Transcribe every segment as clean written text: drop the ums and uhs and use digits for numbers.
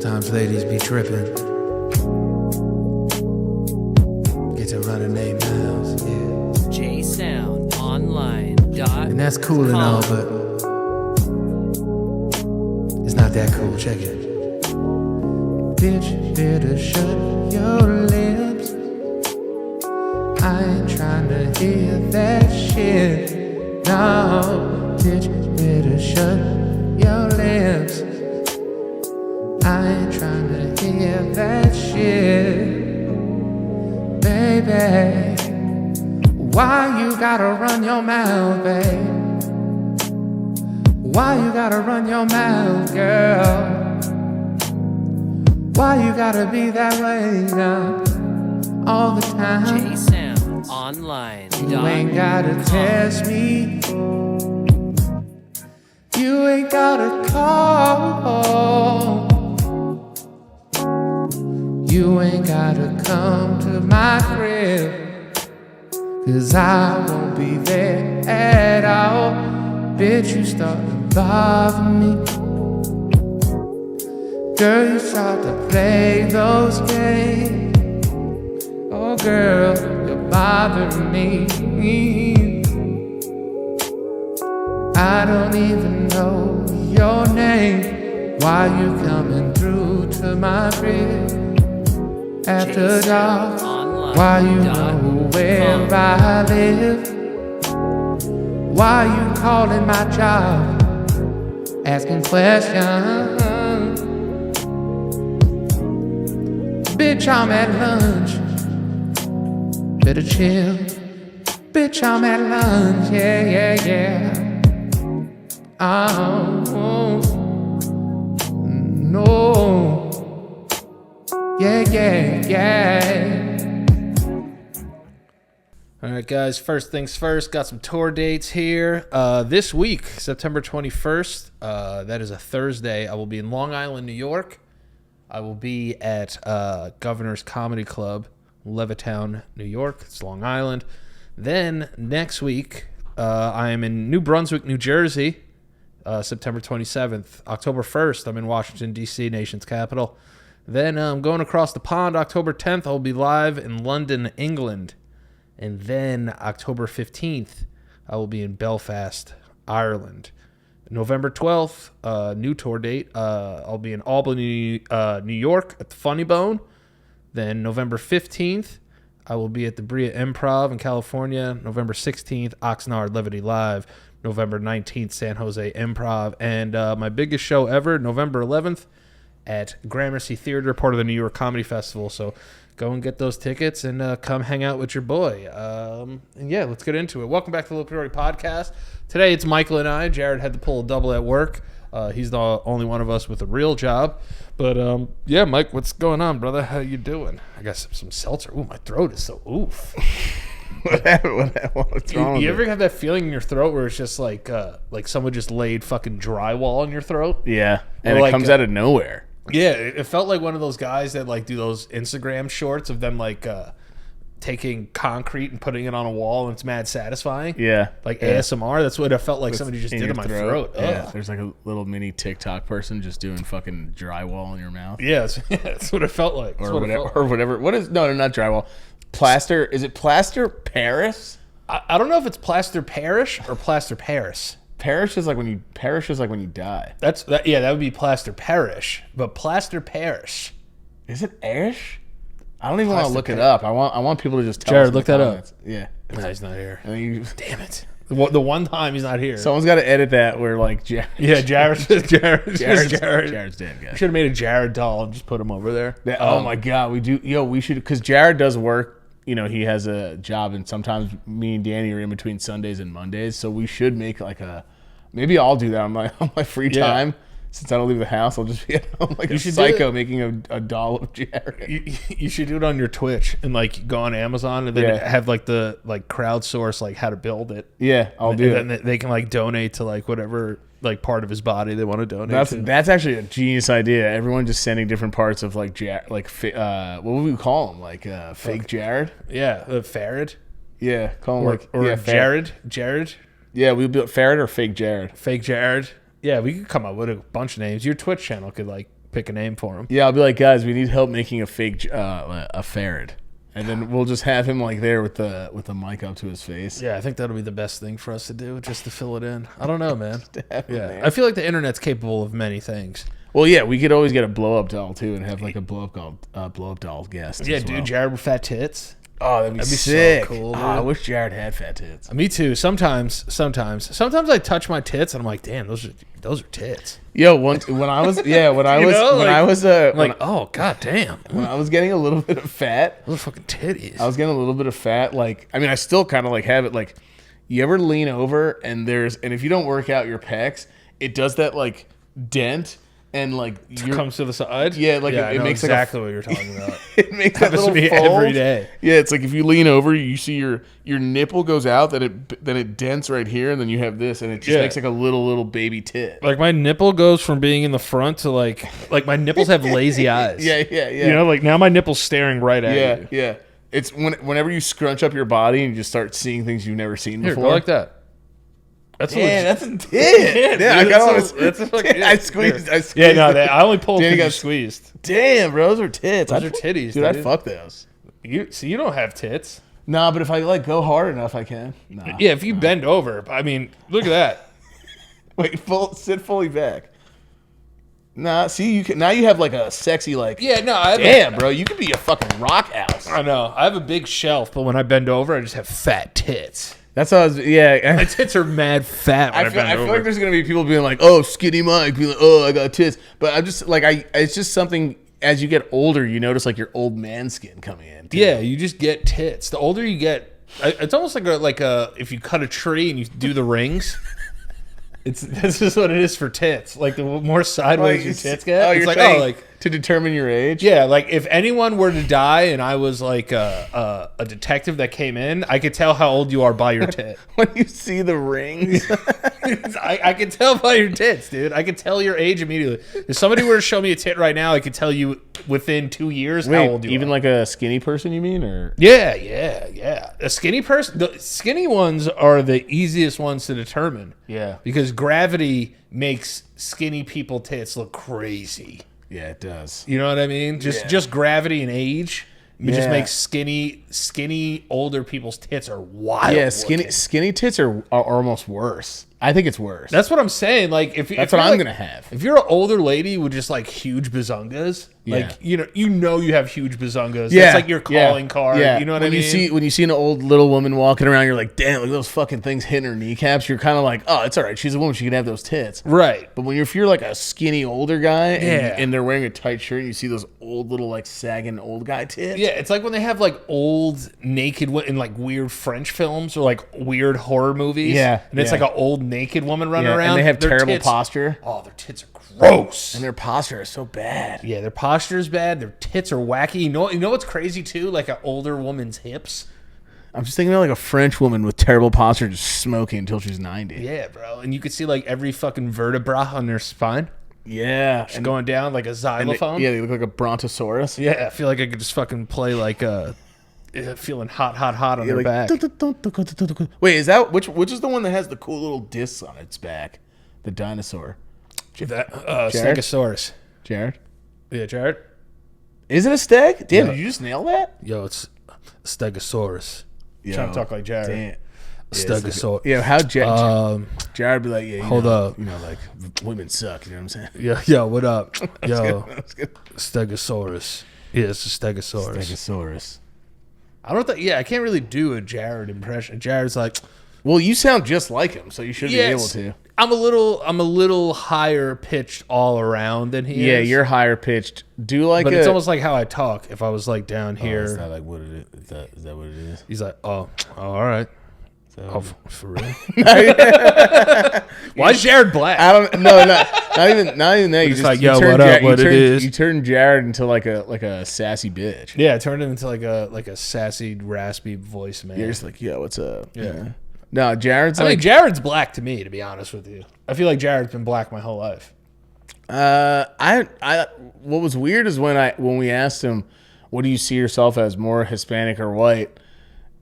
Sometimes ladies be tripping. Get to running their mouths, yeah. jsoundonline.com. And that's cool and all, but it's not that cool. Check it. Bitch, better shut your lips. I ain't trying to hear that shit. No, bitch, better shut your lips. I ain't trying to hear that shit. Baby, why you gotta run your mouth, babe? Why you gotta run your mouth, girl? Why you gotta be that way now, all the time? jsoundonline.com. You ain't gotta test me. You ain't gotta call. You ain't gotta come to my crib, 'cause I won't be there at all. Bitch, you start to bother me. Girl, you start to play those games. Oh girl, you're bothering me. I don't even know your name. Why you coming through to my crib after dark? Why you know where I live? Why you calling my job, asking questions? Bitch, I'm at lunch. Better chill. Bitch, I'm at lunch. Yeah, yeah, yeah. Oh, no. Yeah, yeah, yeah. All right, guys, first things first, got some tour dates here. This week, September 21st, that is a Thursday, I will be in Long Island, New York. I will be at Governor's Comedy Club, Levittown, New York. It's Long Island. Then next week, I am in New Brunswick, New Jersey, September 27th. October 1st, I'm in Washington, D.C., nation's capital. Then I'm going across the pond. October 10th, I'll be live in London, England. And then October 15th, I will be in Belfast, Ireland. November 12th, new tour date. I'll be in Albany, New York at the Funny Bone. Then November 15th, I will be at the Brea Improv in California. November 16th, Oxnard Levity Live. November 19th, San Jose Improv. And my biggest show ever, November 11th, at Gramercy Theater, part of the New York Comedy Festival. So go and get those tickets and come hang out with your boy. And yeah, let's get into it. Welcome back to the LoPriore podcast. Today it's Michael and I. Jared had to pull a double at work. He's the only one of us with a real job. But yeah, Mike, what's going on, brother? How you doing? I got some seltzer. Ooh, my throat is so oof. What's wrong You ever have that feeling in your throat where it's just like someone just laid fucking drywall in your throat? Yeah, and Or it comes out of nowhere. Yeah, it felt like one of those guys that like do those Instagram shorts of them like taking concrete and putting it on a wall, and it's mad satisfying. Yeah, like ASMR. That's what it felt like. Somebody just did in my throat. Yeah, there's like a little mini TikTok person just doing fucking drywall in your mouth. Yeah, that's what it felt like. Or whatever. What is? No, not drywall. Plaster. Is it plaster Paris? I don't know if it's plaster Parish or plaster Paris. Parish is like when you die. Yeah, that would be plaster parish, but plaster parish. Is it Arish? I don't even want to look it up. I want people to just tell Jared, us. look that up. Yeah. No, he's not here. Damn it. The one time he's not here. Someone's got to edit that where like Jared. Yeah, Jared's dead, guys. Should have made a Jared doll and just put him over there. Oh my God, we do. We should, because Jared does work. He has a job, and sometimes me and Danny are in between Sundays and Mondays, so we should make like maybe I'll do that on my free time. Since I don't leave the house, I'll just be at home like a psycho making a doll of Jared. You should do it on your Twitch and like go on Amazon and then have like the crowdsource like how to build it. Yeah, I'll do it. And then they can like donate to like whatever like part of his body they want to donate to. That's actually a genius idea. Everyone just sending different parts of like what would we call him? Like fake Jared? Yeah, Farad. Yeah, call him Jared. Yeah, we built Farad or fake Jared. Fake Jared. Yeah, we could come up with a bunch of names. Your Twitch channel could like pick a name for him. Yeah, I'll be like, guys, we need help making a fake a ferret, and then we'll just have him like there with the mic up to his face. Yeah, I think that'll be the best thing for us to do, just to fill it in. I don't know, man. Yeah, I feel like the internet's capable of many things. Well, yeah, we could always get a blow up doll too, and have like a blow up doll guest. Yeah, as dude, well. Jared with fat tits. Oh, that'd be so sick. cool, I dude. wish Jared had fat tits. Me too. Sometimes I touch my tits and I'm like, damn, those are tits. Yo, when I was I'm like, oh god damn, when I was getting a little bit of fat, those are fucking titties. I was getting a little bit of fat. Like, I mean, I still kind of like have it. Like, you ever lean over and if you don't work out your pecs, it does that like dent and like comes to the side. Yeah, like I it know makes exactly like what you're talking about. it makes that Happens little to me fold every day. Yeah, it's like if you lean over, you see your nipple goes out, then it dents right here, and then you have this, and it just makes like a little baby tit. Like my nipple goes from being in the front to like my nipples have lazy eyes. Yeah. You know, like now my nipple's staring right at you. Yeah. It's whenever you scrunch up your body and you just start seeing things you've never seen Here, before. go like that. That's That's a tit. Yeah, I dude, got that's a fucking- I squeezed. Yeah, no, I only pulled Danny because you got- squeezed. Damn, bro, those are tits. Those are titties, dude. I'd dude. fuck those. You don't have tits. Nah, but if I like go hard enough, I can. Nah. Yeah, if you bend over, I mean, look at that. Wait, sit fully back. Nah, see, you can now. You have like a sexy like. Yeah, no, I have Damn, bro, you could be a fucking rock house. I know. I have a big shelf, but when I bend over, I just have fat tits. That's how I was. Yeah, My tits are mad fat when I, bend I over. feel like there's gonna be people being like, "Oh, skinny Mike," be like, "Oh, I got tits," but I'm just like, it's just something. As you get older, you notice like your old man skin coming in. Too. Yeah, you just get tits. The older you get, it's almost like a if you cut a tree and you do the rings. This is what it is for tits. Like the more sideways your tits get, it's like like to determine your age. yeah, like if anyone were to die and I was like a detective that came in, I could tell how old you are by your tit. When you see the rings, I can tell by your tits, dude. I can tell your age immediately. If somebody were to show me a tit right now, I could tell you within 2 years how old you even are. like a skinny person, you mean, or Yeah. A skinny person. The skinny ones are the easiest ones to determine. Yeah. Because gravity makes skinny people tits look crazy. Yeah, it does. You know what I mean? Just gravity and age. It just makes skinny older people's tits are wild. Yeah, looking. skinny tits are almost worse. I think it's worse. That's what I'm saying. Like if That's if what you're I'm like- gonna have. If you're an older lady with just like huge bazungas, Yeah. like you know you have huge bazungas. That's like your calling card. Yeah. You know what I mean? When you see an old little woman walking around, you're like, damn, look at those fucking things hitting her kneecaps. You're kind of like, oh, it's all right. She's a woman. She can have those tits. Right. But if you're like a skinny older guy Yeah. and they're wearing a tight shirt and you see those old little like sagging old guy tits. Yeah, it's like when they have like old naked in like weird French films or like weird horror movies. Yeah, and it's yeah. like an old naked woman running Yeah, around. and they have Their terrible tits- posture. Oh, their tits are gross. And their posture is so bad. Yeah, their posture is bad. Their tits are wacky. You know what's crazy too? Like an older woman's hips. I'm just thinking about like a French woman with terrible posture just smoking until she's 90. Yeah, bro. And you could see like every fucking vertebra on their spine Yeah. just going down like a xylophone. They look like a brontosaurus. Yeah, I feel like I could just fucking play like feeling hot on their back. Wait, is that which is the one that has the cool little discs on its back? The dinosaur. Stegosaurus. Jared? Yeah, Jared. Is it a steg? Damn, Yeah. did you just nail that? Yo, it's Stegosaurus. Yo, Trying to talk like Jared. Damn. Stegosaurus. Yeah, how Jared be like, yeah, Hold up. You know, like women suck, you know what I'm saying? Yo, what up? Yo, That's good. Stegosaurus. Yeah, it's a Stegosaurus. Stegosaurus. I don't think. Yeah, I can't really do a Jared impression. Jared's like, Well, you sound just like him, so you should be able to. I'm a little higher pitched all around than he Yeah, is. you're higher pitched. Do like But it's almost like how I talk. If I was like down here, Is that like what it is? Is that what it is? he's like, oh, all right. Oh, for real? Why is Jared black? I don't. No, not even that. You Just just like, you yo, turn what up, Ja- what you it turn, is. You turn Jared into like a sassy bitch. Yeah, it turned him into like a sassy, raspy voice man. You're just like, yo, what's up? Yeah. No, Jared's I like, mean, Jared's black to me, to be honest with you. I feel like Jared's been black my whole life. what was weird is when we asked him, what do you see yourself as, more Hispanic or white?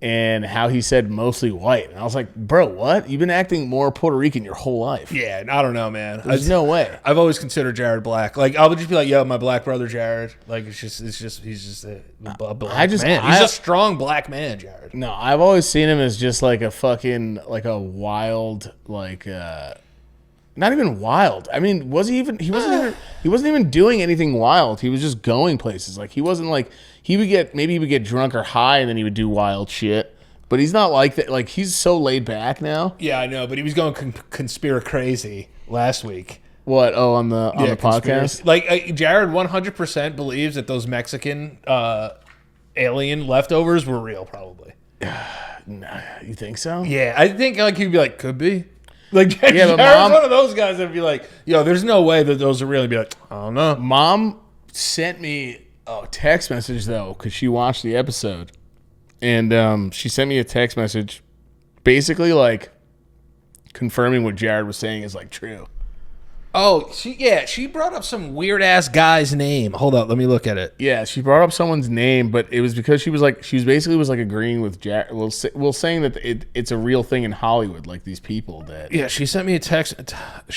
and how he said mostly white. And I was like, bro, what? You've been acting more Puerto Rican your whole life. Yeah, I don't know, man. There's no way. I've always considered Jared black. Like, I would just be like, yo, my black brother Jared. Like, he's just a black man. He's a strong black man, Jared. No, I've always seen him as just like a fucking, like a wild, like, not even wild. I mean, he wasn't even doing anything wild. He was just going places. Like, he wasn't like, he would get drunk or high and then he would do wild shit. But he's not like that. Like, he's so laid back now. Yeah, I know, but he was going conspira crazy last week. What? Oh, on the podcast? Like, Jared 100% believes that those Mexican alien leftovers were real, probably. Nah, you think so? Yeah, I think like he'd be like, could be. Like, yeah, but Jared's one of those guys that'd be like, yo, there's no way that those are real. He'd be like, I don't know. Mom sent me a text message, though, because she watched the episode. And she sent me a text message basically, like, confirming what Jared was saying is, like, true. Oh, she brought up some weird-ass guy's name. Hold up, let me look at it. Yeah, she brought up someone's name, but it was because she was basically agreeing with Jared. Well, saying that it's a real thing in Hollywood, like these people that... Yeah, she sent me a text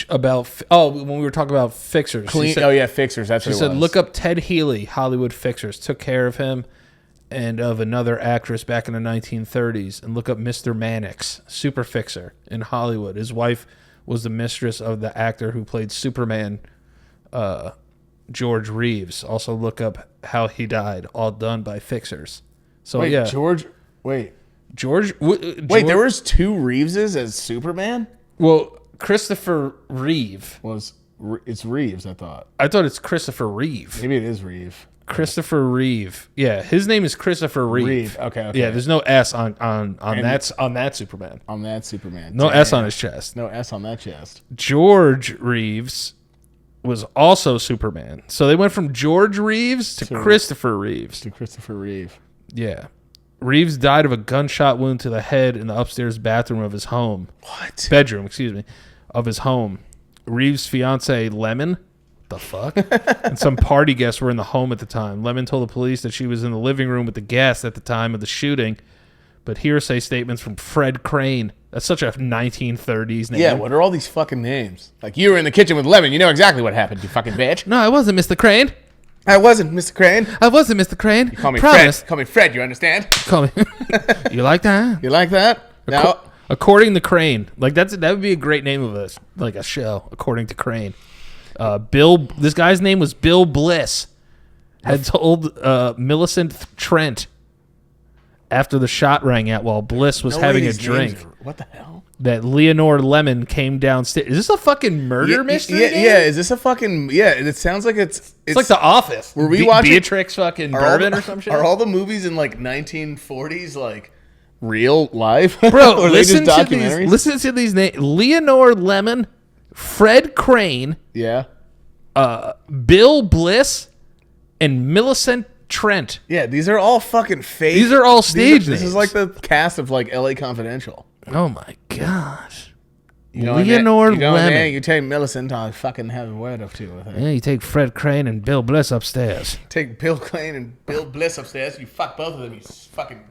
about... Oh, when we were talking about fixers. Fixers, that's what it was. She said, look up Ted Healy, Hollywood Fixers. Took care of him and of another actress back in the 1930s. And look up Mr. Mannix, super fixer in Hollywood. His wife was the mistress of the actor who played Superman, George Reeves. Also look up how he died, all done by fixers. So wait, yeah, George, wait, there was two Reeveses as Superman? Well, Christopher Reeve it's Reeves, I thought. it's Christopher Reeve. Maybe it is Reeve. Christopher Reeve. Yeah, his name is Christopher Reeve. Okay. Yeah, there's no S on that Superman. On that Superman. No S on his chest. No S on that chest. George Reeves was also Superman. So they went from George Reeves to Christopher Reeves. To Christopher Reeve. Yeah. Reeves died of a gunshot wound to the head in the upstairs bathroom of his home. What? Bedroom, excuse me, of his home. Reeves' fiance Lemon, the fuck? And some party guests were in the home at the time. Lemon told the police that she was in the living room with the guests at the time of the shooting, but hearsay statements from Fred Crane. That's such a 1930s name. Yeah, what are all these fucking names? Like, you were in the kitchen with Lemon. You know exactly what happened, you fucking bitch. No, I wasn't Mr. Crane. I wasn't Mr. Crane. I wasn't Mr. Crane. You call me Promise. Fred. Call me Fred, you understand? Call me. You like that? You like that? No. According to Crane, like that would be a great name of a show. According to Crane, this guy's name was Bill Bliss. Had told Millicent Trent after the shot rang out while Bliss was having a drink. What the hell? That Leonore Lemon came downstairs. Is this a fucking murder mystery? Yeah. Is this a fucking It sounds like it's like The Office. Were we watching Beatrix fucking Bourbon or some shit? Are all the movies in like 1940s like real life? Bro, or listen just documentaries? Listen to these names: Leonore Lemon, Fred Crane, Yeah. Bill Bliss, and Millicent Trent. Yeah, these are all fucking fake. These are all stage names. This is like the cast of like LA Confidential. Oh my gosh. You know Leonore Lemon. Man, you take Millicent, I'll fucking have a word or two with her. Yeah, you take Fred Crane and Bill Bliss upstairs. Take Bill Crane and Bill Bliss upstairs. You fuck both of them. You fucking.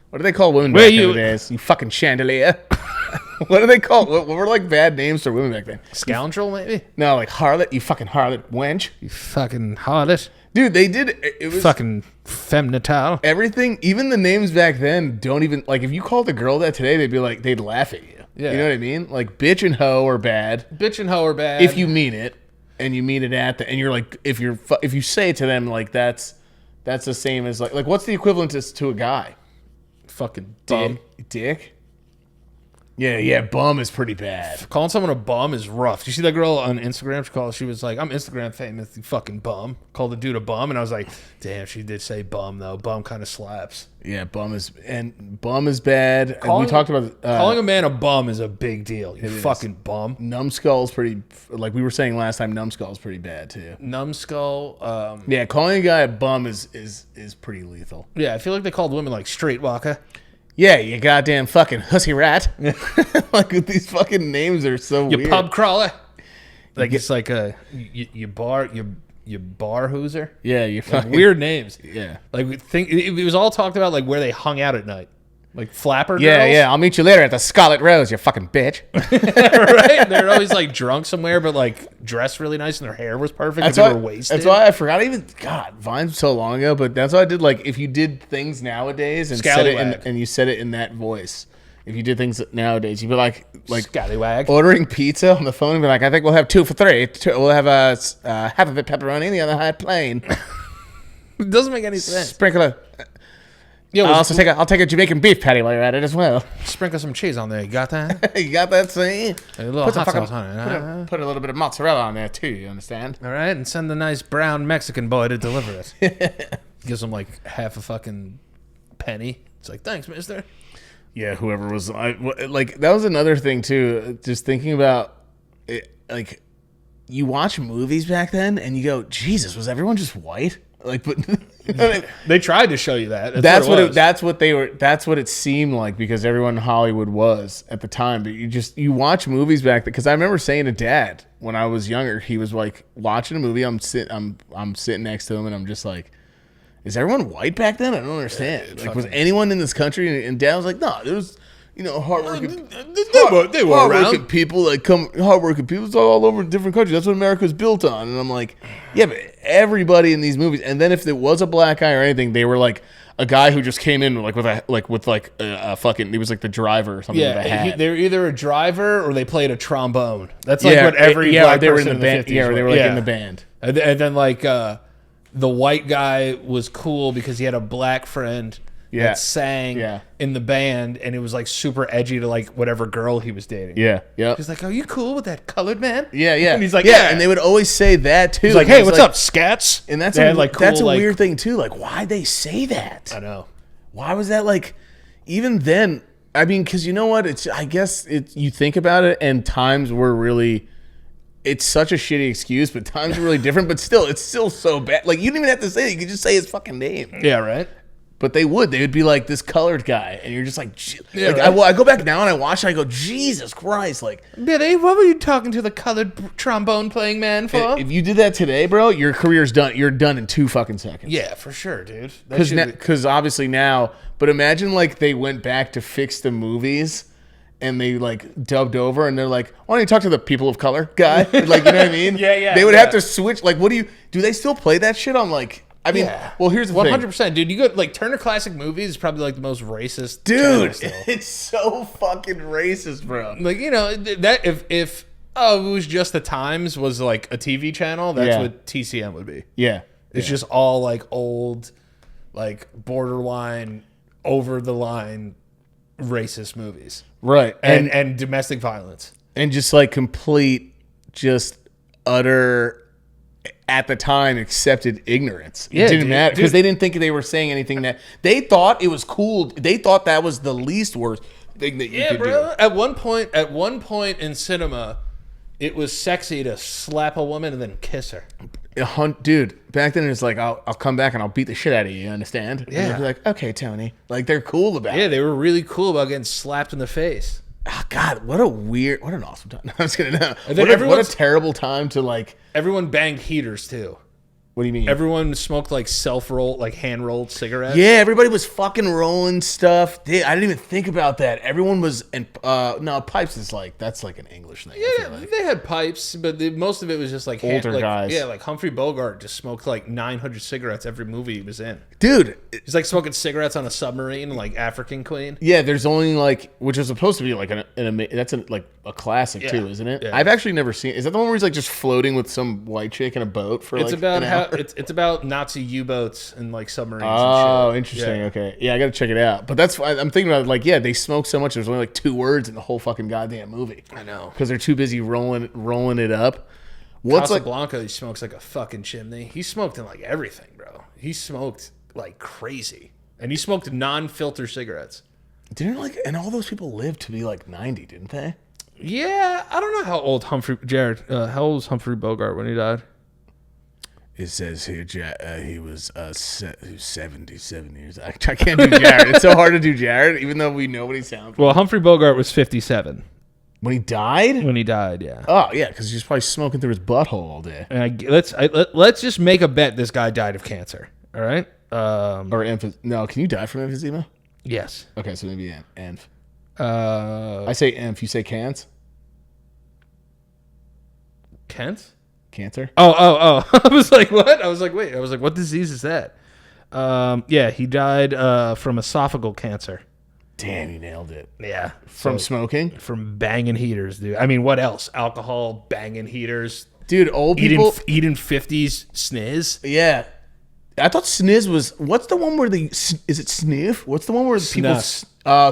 What do they call women back nowadays? You fucking chandelier. What do they call? What were like bad names for women back then? Scoundrel, maybe? No, like harlot. You fucking harlot wench. You fucking harlot. Dude, they did. It was fucking femme fatale. Everything, even the names back then, don't even like. If you called a girl that today, they'd be like, they'd laugh at you. Yeah. You know what I mean? Like bitch and hoe are bad. Bitch and hoe are bad. If you mean it, and you mean it and you're like, if you say it to them, like that's the same as like what's the equivalent to a guy? Fucking dick. Yeah, bum is pretty bad. Calling someone a bum is rough. Did you see that girl on Instagram? She was like, I'm Instagram famous, you fucking bum. Called the dude a bum, and I was like, damn, she did say bum, though. Bum kind of slaps. Yeah, bum is bad. Calling, we talked about calling a man a bum is a big deal. You fucking bum. Numbskull's pretty, like we were saying last time, numbskull's pretty bad, too. Numbskull. Yeah, calling a guy a bum is pretty lethal. Yeah, I feel like they called women like straight walker. Yeah, you goddamn fucking hussy rat. Like these fucking names are so weird. You pub crawler. Like it's like you bar hooser. Yeah, you fucking weird names. Yeah. Like it was all talked about like where they hung out at night. Like flapper Yeah, girls. yeah. I'll meet you later at the Scarlet Rose, you fucking bitch. Right? They're always like drunk somewhere, but like dressed really nice and their hair was perfect. That's They why. were wasted. That's why I forgot even. God, Vine's so long ago, but that's why I did. Like, if you did things nowadays and said it Scallywag. and you said it in that voice, if you did things nowadays, you'd be like Scallywag. ordering pizza on the phone and be like, I think we'll have 2 for $3. We'll have half of it pepperoni and the other half plain. It doesn't make any sense. Sprinkle Yeah, I'll take a Jamaican beef patty while you're at it as well. sprinkle some cheese on there. You got that? You got that scene? A little Put some hot fucking- sauce on it. Put a little bit of mozzarella on there too. You understand? All right, and send the nice brown Mexican boy to deliver it. Gives him like half a fucking penny. It's like, thanks, mister. Yeah, whoever was like that was another thing too. Just thinking about it, like you watch movies back then and you go, Jesus, was everyone just white? Like, but They tried to show you that. that's what it was. that's what they were. That's what it seemed like because everyone in Hollywood was at the time. But you watch movies back then because I remember saying to Dad when I was younger, he was like watching a movie. I'm sitting next to him and I'm just like, is everyone white back then? I don't understand. Like, was anyone in this country? And Dad was like, no, there was, hardworking. They were hardworking around. people, hardworking people. It's all over different countries. That's what America was built on. And I'm like, yeah, but everybody in these movies. And then if there was a black guy or anything, they were like a guy who just came in with a fucking. He was like the driver or something. With a hat. They were either a driver or they played a trombone. That's like what every black they were in person the band. 50s Yeah, were. they were like in the band. And then like the white guy was cool because he had a black friend Yeah. that sang Yeah. in the band, and it was like super edgy to like whatever girl he was dating. Yeah, yeah. He's like, "Are you cool with that colored man?" Yeah, yeah. And he's like, yeah. And they would always say that too. He's like, And "Hey, it's what's like- up, scats?" And that's They a, had, like, that's a cool, like- weird thing too. Like, why'd they say that? I know. Why was that like? Even then, I mean, because you know what? I guess you think about it, and times were really. It's such a shitty excuse, but times are really different. But still, it's still so bad. Like, you didn't even have to say it. You could just say his fucking name. Yeah, right. But they would be like this colored guy, and you're just like, Yeah, like right. I go back now and I watch, it, I go, Jesus Christ, like. Billy, what were you talking to the colored trombone playing man for? If you did that today, bro, your career's done. You're done in 2 fucking seconds. Yeah, for sure, dude. That should be- Because obviously now, but imagine like they went back to fix the movies and they like dubbed over and they're like, why don't you talk to the people of color guy? Like, you know what I mean? Yeah. They would have to switch. Like, do they still play that shit on like, I mean, Yeah. well, here's the 100%, dude. You go like Turner Classic Movies is probably like the most racist channel thing. Dude, still. it's so fucking racist, bro. Like, that if it was just the Times was like a TV channel, that's Yeah. what TCM would be. Yeah. It's just all like old, like borderline, over the line racist movies. Right. And domestic violence. And just like complete, just utter, at the time, accepted ignorance. Yeah, It didn't dude, matter because dude. they didn't think they were saying anything that they thought it was cool. They thought that was the least worst thing that you Yeah, could bro. At one point in cinema, it was sexy to slap a woman and then kiss her. do. Dude, back then it's like I'll come back and I'll beat the shit out of you. You understand? And Yeah. they'd be like, okay, Tony. Like they're cool about Yeah, it. they were really cool about getting slapped in the face. Oh, God, what an awesome time. I was gonna know. And then What a everyone's- terrible time to like. Everyone banged heaters too. What do you mean? Everyone smoked like hand rolled cigarettes. Yeah, everybody was fucking rolling stuff. I didn't even think about that. Everyone was, and no, pipes is like that's like an English thing. I Yeah, feel like. they had pipes, but most of it was just like Older guys. Yeah, like Humphrey Bogart just smoked like 900 cigarettes every movie he was in. Dude, He's like smoking cigarettes on a submarine, like African Queen. yeah, there's only like, which is supposed to be like that's like a classic Yeah, too, isn't it? yeah. I've actually never seen. Is that the one where he's like just floating with some white chick in a boat for It's like about an how hour? it's about Nazi U-boats and like submarines. Oh, and shit. interesting. Yeah. Okay, yeah, I gotta check it out. But that's I'm thinking about it, like, yeah, they smoke so much. There's only like 2 words in the whole fucking goddamn movie I know. because they're too busy rolling it up. What's like? Casablanca, he smokes like a fucking chimney. He smoked in like everything, bro. He smoked like crazy, and he smoked non-filter cigarettes. Didn't like, and all those people lived to be like 90, didn't they? Yeah, I don't know how old Jared. How old was Humphrey Bogart when he died? It says here he was 77 years. I can't do Jared. It's so hard to do Jared, even though we know what he sounds like. Well, Humphrey Bogart was 57 When he died? when he died. Yeah. Oh, yeah, because he's probably smoking through his butthole all day. And let's just make a bet this guy died of cancer. All right. Or no, can you die from emphysema? Yes. Okay, so maybe Enf. I I say Enf. You say Cans? Kent? Cancer? Oh. I was like, what? I was like, wait. I was like, what disease is that? Yeah, he died from esophageal cancer. Damn, you nailed it. Yeah. From smoking? From banging heaters, dude. I mean, what else? Alcohol, banging heaters. Dude, old people... Eating 50s sniz. Yeah. I thought sniz was... What's the one where the... Is it sniff? What's the one where people...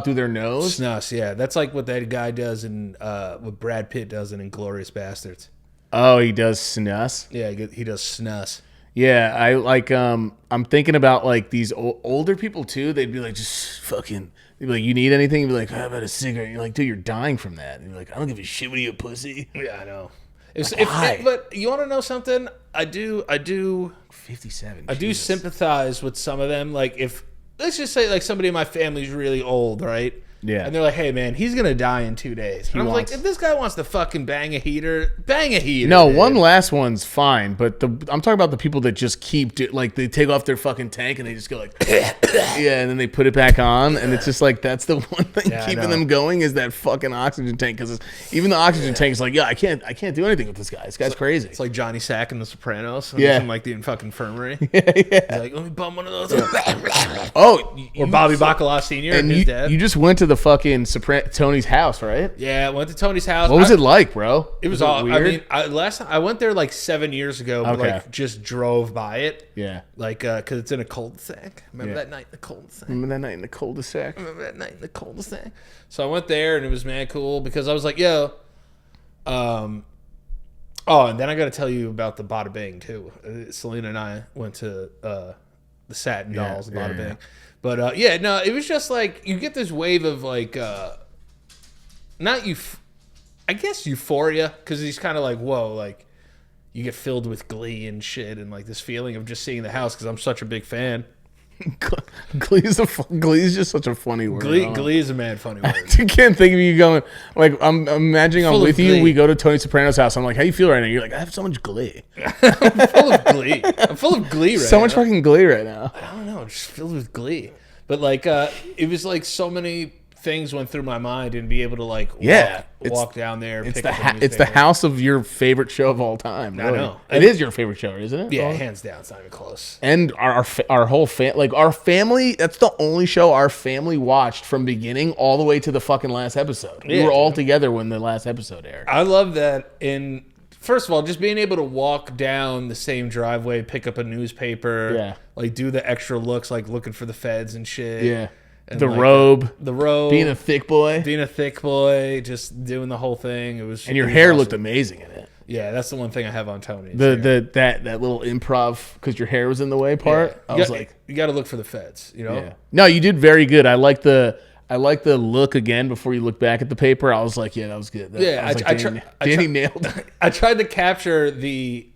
through their nose? Snus, yeah. That's like what that guy does in... what Brad Pitt does in Inglourious Bastards. Oh, he does snus? Yeah, he does snus. Yeah, I like... I'm thinking about like these older people too. They'd be like, just fucking... They'd be like, you need anything? You'd be like, how about a cigarette? And you're like, dude, you're dying from that. And you're like, I don't give a shit. What are you, a pussy? Yeah, I know. But you want to know something? I do 57. I do sympathize with some of them. Like if let's just say like somebody in my family's really old, right? Yeah. And they're like, hey man, he's gonna die in 2 days. And I'm like, if this guy wants to fucking bang a heater, bang a heater. No, dude. one last one's fine, but I'm talking about the people that just keep like they take off their fucking tank and they just go like yeah, and then they put it back on, and it's just like that's the one thing keeping them going is that fucking oxygen tank, because even the oxygen tank is like, yeah, I can't do anything with this guy. This guy's crazy. It's like Johnny Sack in The Sopranos. When Yeah. he's in like the fucking infirmary. Yeah. He's like, let me bum one of those. Oh, Or Bobby Bacala Sr. and his dad. You just went to the fucking Tony's house, right? Yeah, I went to Tony's house. What was it like, bro? It was all weird? I mean, last time I went there like 7 years ago, but Okay. like just drove by it. Yeah. Like, because it's in a cul-de-sac. Remember that night in the cul-de-sac? Remember that night in the cul-de-sac? So I went there and it was mad cool because I was like, yo, oh, and then I got to tell you about the Bada Bing too. Selena and I went to the Satin Dolls, Bada Bing. But no, it was just like you get this wave of like, I guess euphoria, because he's kind of like, whoa, like you get filled with glee and shit and like this feeling of just seeing the house because I'm such a big fan. Glee is just such a funny word. Glee is a mad funny word. I can't think of you going like I'm imagining I'm with you. glee. We go to Tony Soprano's house. I'm like, how you feel right now? You're like, I have so much glee. I'm full of glee. I'm full of glee right now. So much fucking glee right now. I don't know, just filled with glee. But like, it was like so many things went through my mind and be able to like walk down there. It's pick up a it's the newspaper. house of your favorite show of all time. Really. I know. It is your favorite show, isn't it? Yeah, Oh. hands down, it's not even close. And our whole our family. That's the only show our family watched from beginning all the way to the fucking last episode. We were all together when the last episode aired. I love that. First of all, just being able to walk down the same driveway, pick up a newspaper, like do the extra looks, like looking for the feds and shit. Yeah. And The like, robe, being a thick boy, just doing the whole thing. It was, and your hair looked amazing in it. Yeah, that's the one thing I have on Tony. That little improv because your hair was in the way part. I was like, you got to look for the feds, you know. Yeah. No, you did very good. I like the look again before you look back at the paper. I was like, yeah, that was good. Danny nailed it. I tried to capture the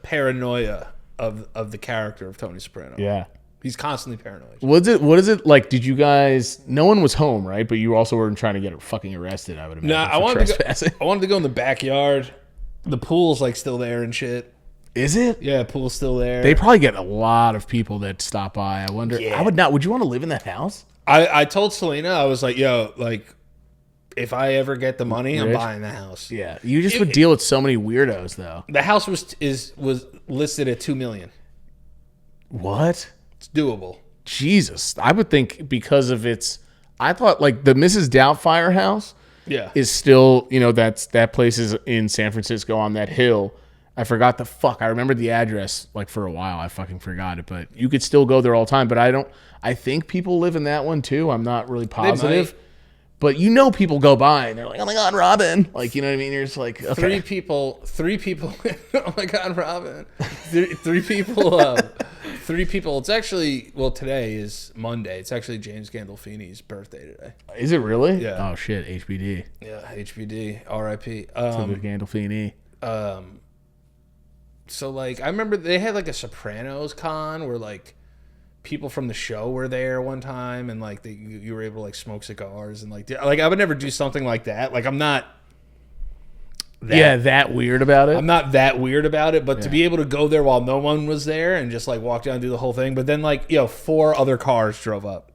paranoia of the character of Tony Soprano. Yeah. He's constantly paranoid. What is it like? Did you guys? No one was home, right? But you also weren't trying to get fucking arrested. I would imagine. Nah, I wanted to go in the backyard. The pool's like still there and shit. Is it? Yeah, pool's still there. They probably get a lot of people that stop by. I wonder. Yeah. I would not. Would you want to live in that house? I told Selena, I was like, yo, like, if I ever get the money, I'm Rich? buying the house. Yeah. You just would deal with so many weirdos, though. The house was listed at $2 million. What? It's doable. Jesus, I would think because of its. I thought like the Mrs. Doubtfire house. Yeah. Is still, that place is in San Francisco on that hill. I forgot I remember the address like for a while. I fucking forgot it, but you could still go there all the time. But I think people live in that one too. I'm not really positive. But people go by and they're like, oh my God, Robin. Like, you know what I mean? You're just like, okay. Three people. Oh my God, Robin. Three people. Three people. It's actually, today is Monday. It's actually James Gandolfini's birthday today. Is it really? Yeah. Oh shit, HBD. Yeah, HBD, R.I.P. To the Gandolfini. So like, I remember they had like a Sopranos con where like people from the show were there one time, and like you were able to like smoke cigars and like I would never do something like that. Like I'm not that weird about it. I'm not that weird about it, but to be able to go there while no one was there and just like walk down and do the whole thing. But then like 4 other cars drove up.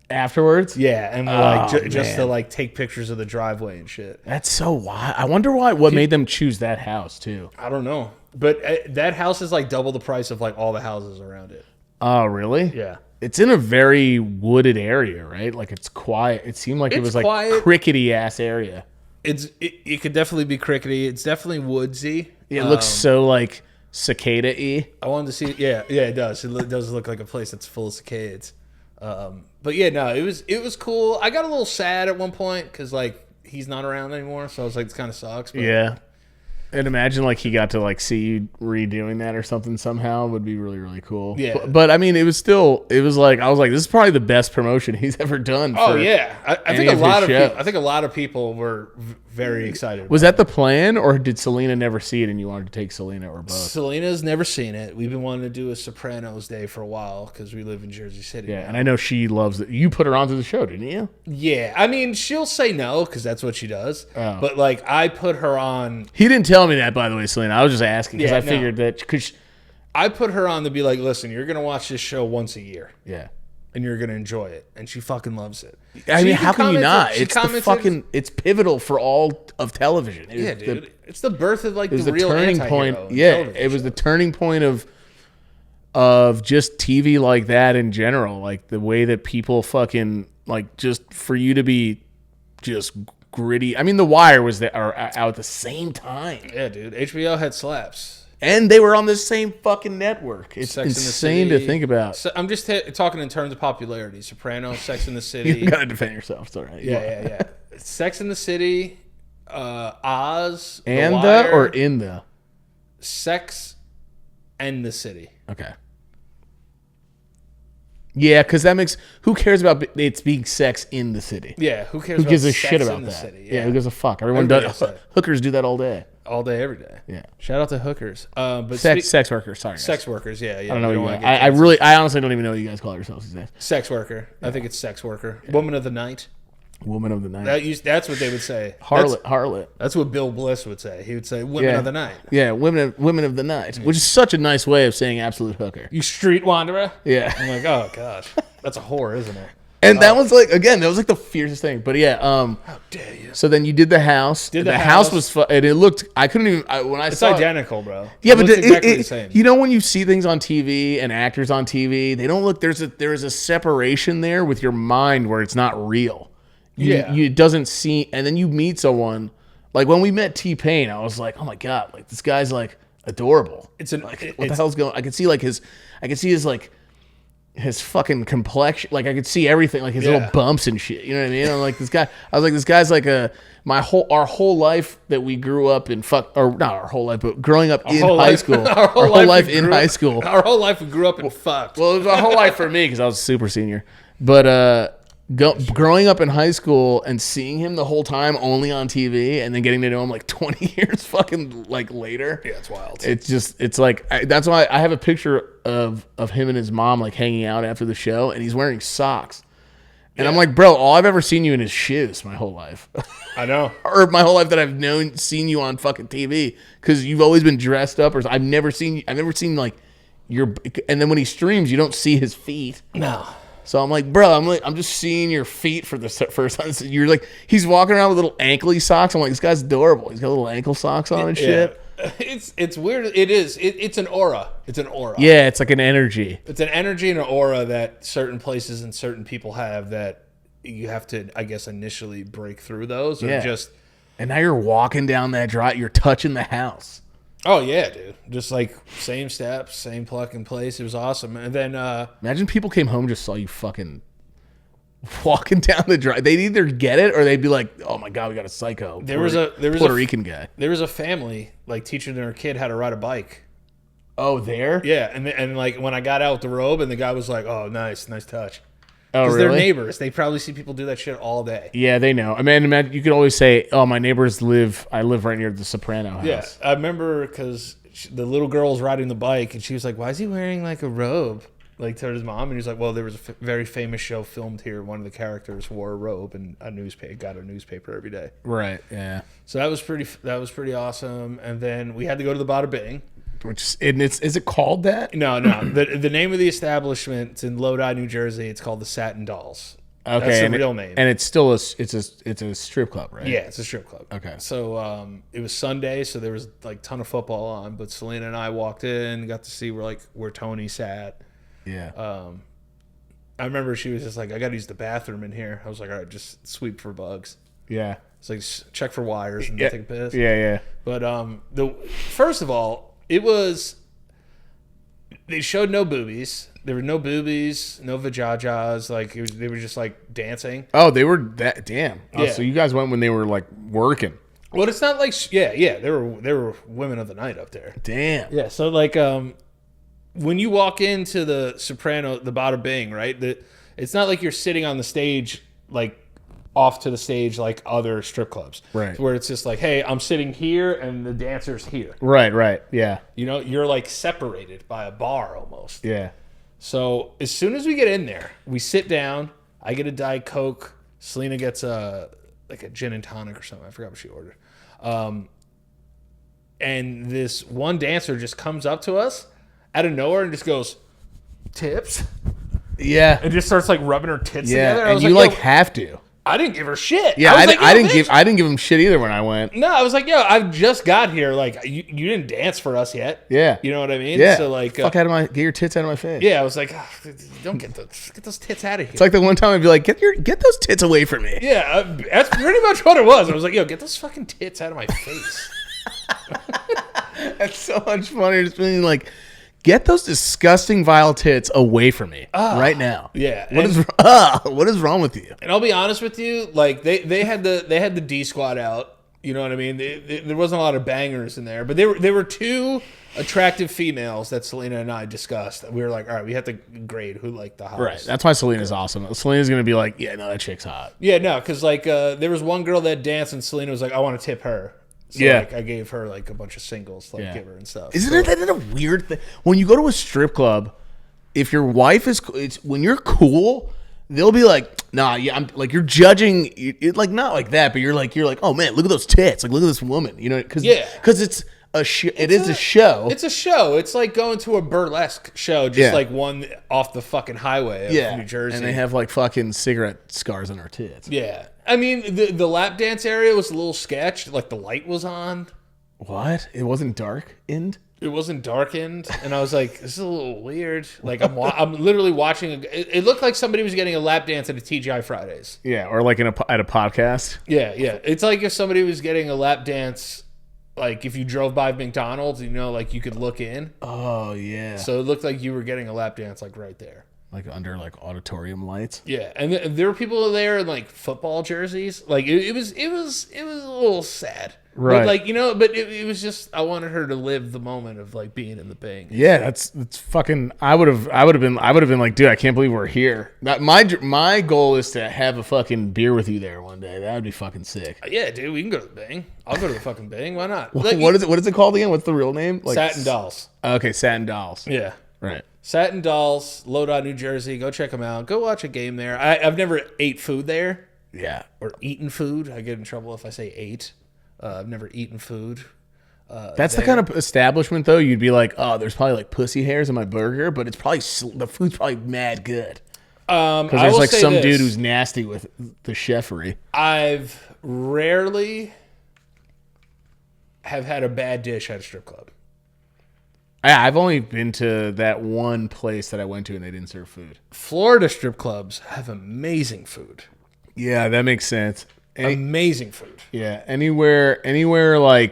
afterwards. Yeah, and just to like take pictures of the driveway and shit. That's so wild. I wonder what made them choose that house too. I don't know, but that house is like double the price of like all the houses around it. Oh, really? Yeah. It's in a very wooded area, right? Like it's quiet. It seemed like it was like quiet. crickety ass area. It could definitely be crickety. It's definitely woodsy. It looks so like cicada-y. I wanted to see. Yeah, it does. It does look like a place that's full of cicadas. But yeah, no, it was cool. I got a little sad at one point because like he's not around anymore, so I was like, this kind of sucks. But Yeah. And imagine like he got to like see you redoing that or something somehow would be really, really cool. Yeah. But I mean, it was like, I was like, this is probably the best promotion he's ever done. Oh yeah. I think a lot of people were very excited. Was that the plan, or did Selena never see it and you wanted to take Selena, or both? Selena's never seen it. We've been wanting to do a Sopranos day for a while because we live in Jersey City. Yeah. now. And I know she loves it. You put her onto the show, didn't you? Yeah, I mean, she'll say no because that's what she does. Oh. But like, I put her on. He didn't tell me that, by the way, Selena. I was just asking because Yeah, I figured that because I put her on to be like, listen, you're gonna watch this show once a year, yeah. and you're gonna enjoy it, and she fucking loves it. I She mean, even how can you not? commented- It's pipital for all of television. Yeah, dude. It's the birth of like It was the the real turning antihero point. in Yeah, television it was the shows. turning point of just TV like that in general. Like the way that people fucking like just for you to be just gritty. I mean, The Wire was there out at the same time, Yeah, dude. HBO had slaps. and they were on the same fucking network. It's Sex and the insane to City. think about. So I'm just talking in terms of popularity. Sopranos, Sex and the You City. gotta defend yourself. It's all right. Yeah. Sex and the City, Oz, And The the Wire, or in the. Sex and the City. Okay. Yeah, because that makes. Who cares about it's being sex in the city? Yeah, who cares? Who about gives a sex shit in about the that? City? Yeah, who gives a fuck? Everyone Everybody does. does that. Hookers do that all day. All day, every day. Yeah. Shout out to hookers. But Sex workers. Sorry. Guys. sex workers. Yeah. I don't know we what you wanna guys. get I canceled. honestly don't even know what you guys call yourselves these days. Sex worker. I think it's sex worker. Woman of the night. Woman of the night. That's what they would say. Harlot. That's what Bill Bliss would say. He would say, "Women of the night." Yeah, women of the night, which is such a nice way of saying absolute hooker. You street wanderer. Yeah. I'm like, oh gosh, that's a whore, isn't it? And that was like, again, that was like the fiercest thing. But yeah, How dare you? so then you did the house. Did the the house house. was fun, and it looked. I couldn't even when I It's saw it- identical, bro. Yeah, It but looks exactly the same. you know when you see things on TV and actors on TV, they don't look. There's a separation there with your mind where it's not real. It doesn't see, and then you meet someone like when we met T-Pain. I was like, oh my god, like this guy's like adorable. What the hell's going? I could see his like his fucking complexion. Like I could see everything, like his little bumps and shit. You know what I mean? I'm like this guy. I was like, this guy's like our whole life that we grew up in or not our whole life, but growing up in high school. Our whole life in high school. Our whole life we grew up and fucked. Well, it was my whole life for me because I was a super senior. But growing up in high school and seeing him the whole time only on TV, and then getting to know him like 20 years fucking like later. Yeah, it's wild. It's like that's why I have a picture of him and his mom like hanging out after the show, and he's wearing socks. And I'm like, bro, all I've ever seen you in is shoes my whole life. I know. Or my whole life that I've seen you on fucking TV, because you've always been dressed up. Or I've never seen like your. And then when he streams, you don't see his feet. No. So I'm like, bro, I'm just seeing your feet for the first time. So you're like, he's walking around with little ankly socks. I'm like, this guy's adorable. He's got little ankle socks on and shit. It's weird. It is. It's an aura. It's an aura. Yeah, it's like an energy. It's an energy and an aura that certain places and certain people have that you have to, I guess, initially break through those. Or just. And now you're walking down that drive. You're touching the house. Oh yeah, dude. Just like same steps, same plug and place. It was awesome. And then imagine people came home and just saw you fucking walking down the drive. They'd either get it or they'd be like, "Oh my god, we got a psycho." There was a Puerto Rican guy. There was a family like teaching their kid how to ride a bike. Oh, there? Yeah, and like when I got out the robe, and the guy was like, "Oh, nice touch." Oh, Because really? they're neighbors. They probably see people do that shit all day. Yeah, they know. I mean, imagine, you could always say, "Oh, my neighbors live. I live right near the Soprano house." Yeah, I remember because the little girl was riding the bike, and she was like, "Why is he wearing like a robe?" Like to his mom, and he was like, "Well, there was a very famous show filmed here. One of the characters wore a robe, and got a newspaper every day." Right. Yeah. So that was pretty awesome. And then we had to go to the Bada Bing. Is it called that? No. The name of the establishment, it's in Lodi, New Jersey. It's called the Satin Dolls. Okay, That's the and real name. And it's still it's a strip club, right? Yeah, it's a strip club. Okay. So it was Sunday, so there was like a ton of football on. But Selena and I walked in, got to see where Tony sat. Yeah. I remember she was just like, "I got to use the bathroom in here." I was like, "All right, just sweep for bugs." Yeah. It's like check for wires and Yeah. take a piss. Yeah. But first of all, they showed no boobies. There were no boobies, no vajajas. Like they were just like dancing. Oh, they were that damn. Oh, Yeah. so you guys went when they were like working. Well, it's not like there were women of the night up there. Damn. Yeah, so like when you walk into the Soprano, the Bada Bing, right? It's not like you're sitting on the stage like off to the stage like other strip clubs, Right? Where it's just like, hey, I'm sitting here and the dancer's here. Right. Yeah. You know, you're like separated by a bar almost. Yeah. So as soon as we get in there, we sit down. I get a Diet Coke. Selena gets a gin and tonic or something. I forgot what she ordered. And this one dancer just comes up to us out of nowhere and just goes, "Tips?" Yeah. And just starts like rubbing her tits Yeah. together. I And was you like, like "Yo," have to. I didn't give her shit. Yeah. I was like, "Yo, bitch." I didn't give him shit either when I went. No, I was like, "Yo, I've just got here. Like, you didn't dance for us yet." Yeah. You know what I mean? Yeah. So like, get your tits out of my face. yeah, I was like, "Oh, don't get those tits out of here." It's like the one time I'd be like, get those tits away from me. Yeah, that's pretty much what it was. I was like, yo, get those fucking tits out of my face. That's so much funnier. Just being like, get those disgusting vile tits away from me right now. Yeah. What is wrong with you? And I'll be honest with you, like they had the D squad out. You know what I mean? There wasn't a lot of bangers in there, but there were two attractive females that Selena and I discussed. We were like, all right, we have to grade who liked the hottest. Right. That's why Selena's awesome. Selena's gonna be like, yeah, no, that chick's hot. Yeah, no, because like there was one girl that danced and Selena was like, I want to tip her. So Yeah. like, I gave her like a bunch of singles, like give her and stuff. Isn't that a weird thing? When you go to a strip club, if your wife it's when you're cool, they'll be like, nah, yeah, I'm like you're judging, it like not like that, but you're like, oh man, look at those tits, like look at this woman, you know, because it's a show. It is a show. It's a show. It's like going to a burlesque show, just like one off the fucking highway of New Jersey. And they have like fucking cigarette scars on her tits. Yeah. I mean, the lap dance area was a little sketched. Like, the light was on. What? It wasn't darkened? It wasn't darkened. And I was like, this is a little weird. Like, I'm literally watching. It looked like somebody was getting a lap dance at a TGI Fridays. Yeah, or like at a podcast. Yeah. It's like if somebody was getting a lap dance, like if you drove by McDonald's, you know, like you could look in. Oh, yeah. So it looked like you were getting a lap dance, like right there. Like under like auditorium lights. Yeah, and there were people there in like football jerseys. Like it was a little sad, right? But like it was just I wanted her to live the moment of like being in the Bing. Yeah, that's fucking. I would have been like, dude, I can't believe we're here. My goal is to have a fucking beer with you there one day. That would be fucking sick. Yeah, dude, we can go to the Bing. I'll go to the fucking Bing. Why not? What is it called again? What's the real name? Like Satin Dolls. Okay, Satin Dolls. Yeah. Right. Satin Dolls, Lodi, New Jersey. Go check them out. Go watch a game there. I've never ate food there. Yeah. Or eaten food. I get in trouble if I say ate. I've never eaten food. That's the kind of establishment, though. You'd be like, oh, there's probably like pussy hairs in my burger, but it's probably the food's probably mad good. Because there's like some dude who's nasty with the chefery. I've rarely have had a bad dish at a strip club. I've only been to that one place that I went to and they didn't serve food. Florida strip clubs have amazing food. Yeah, that makes sense. Amazing food. Yeah, anywhere I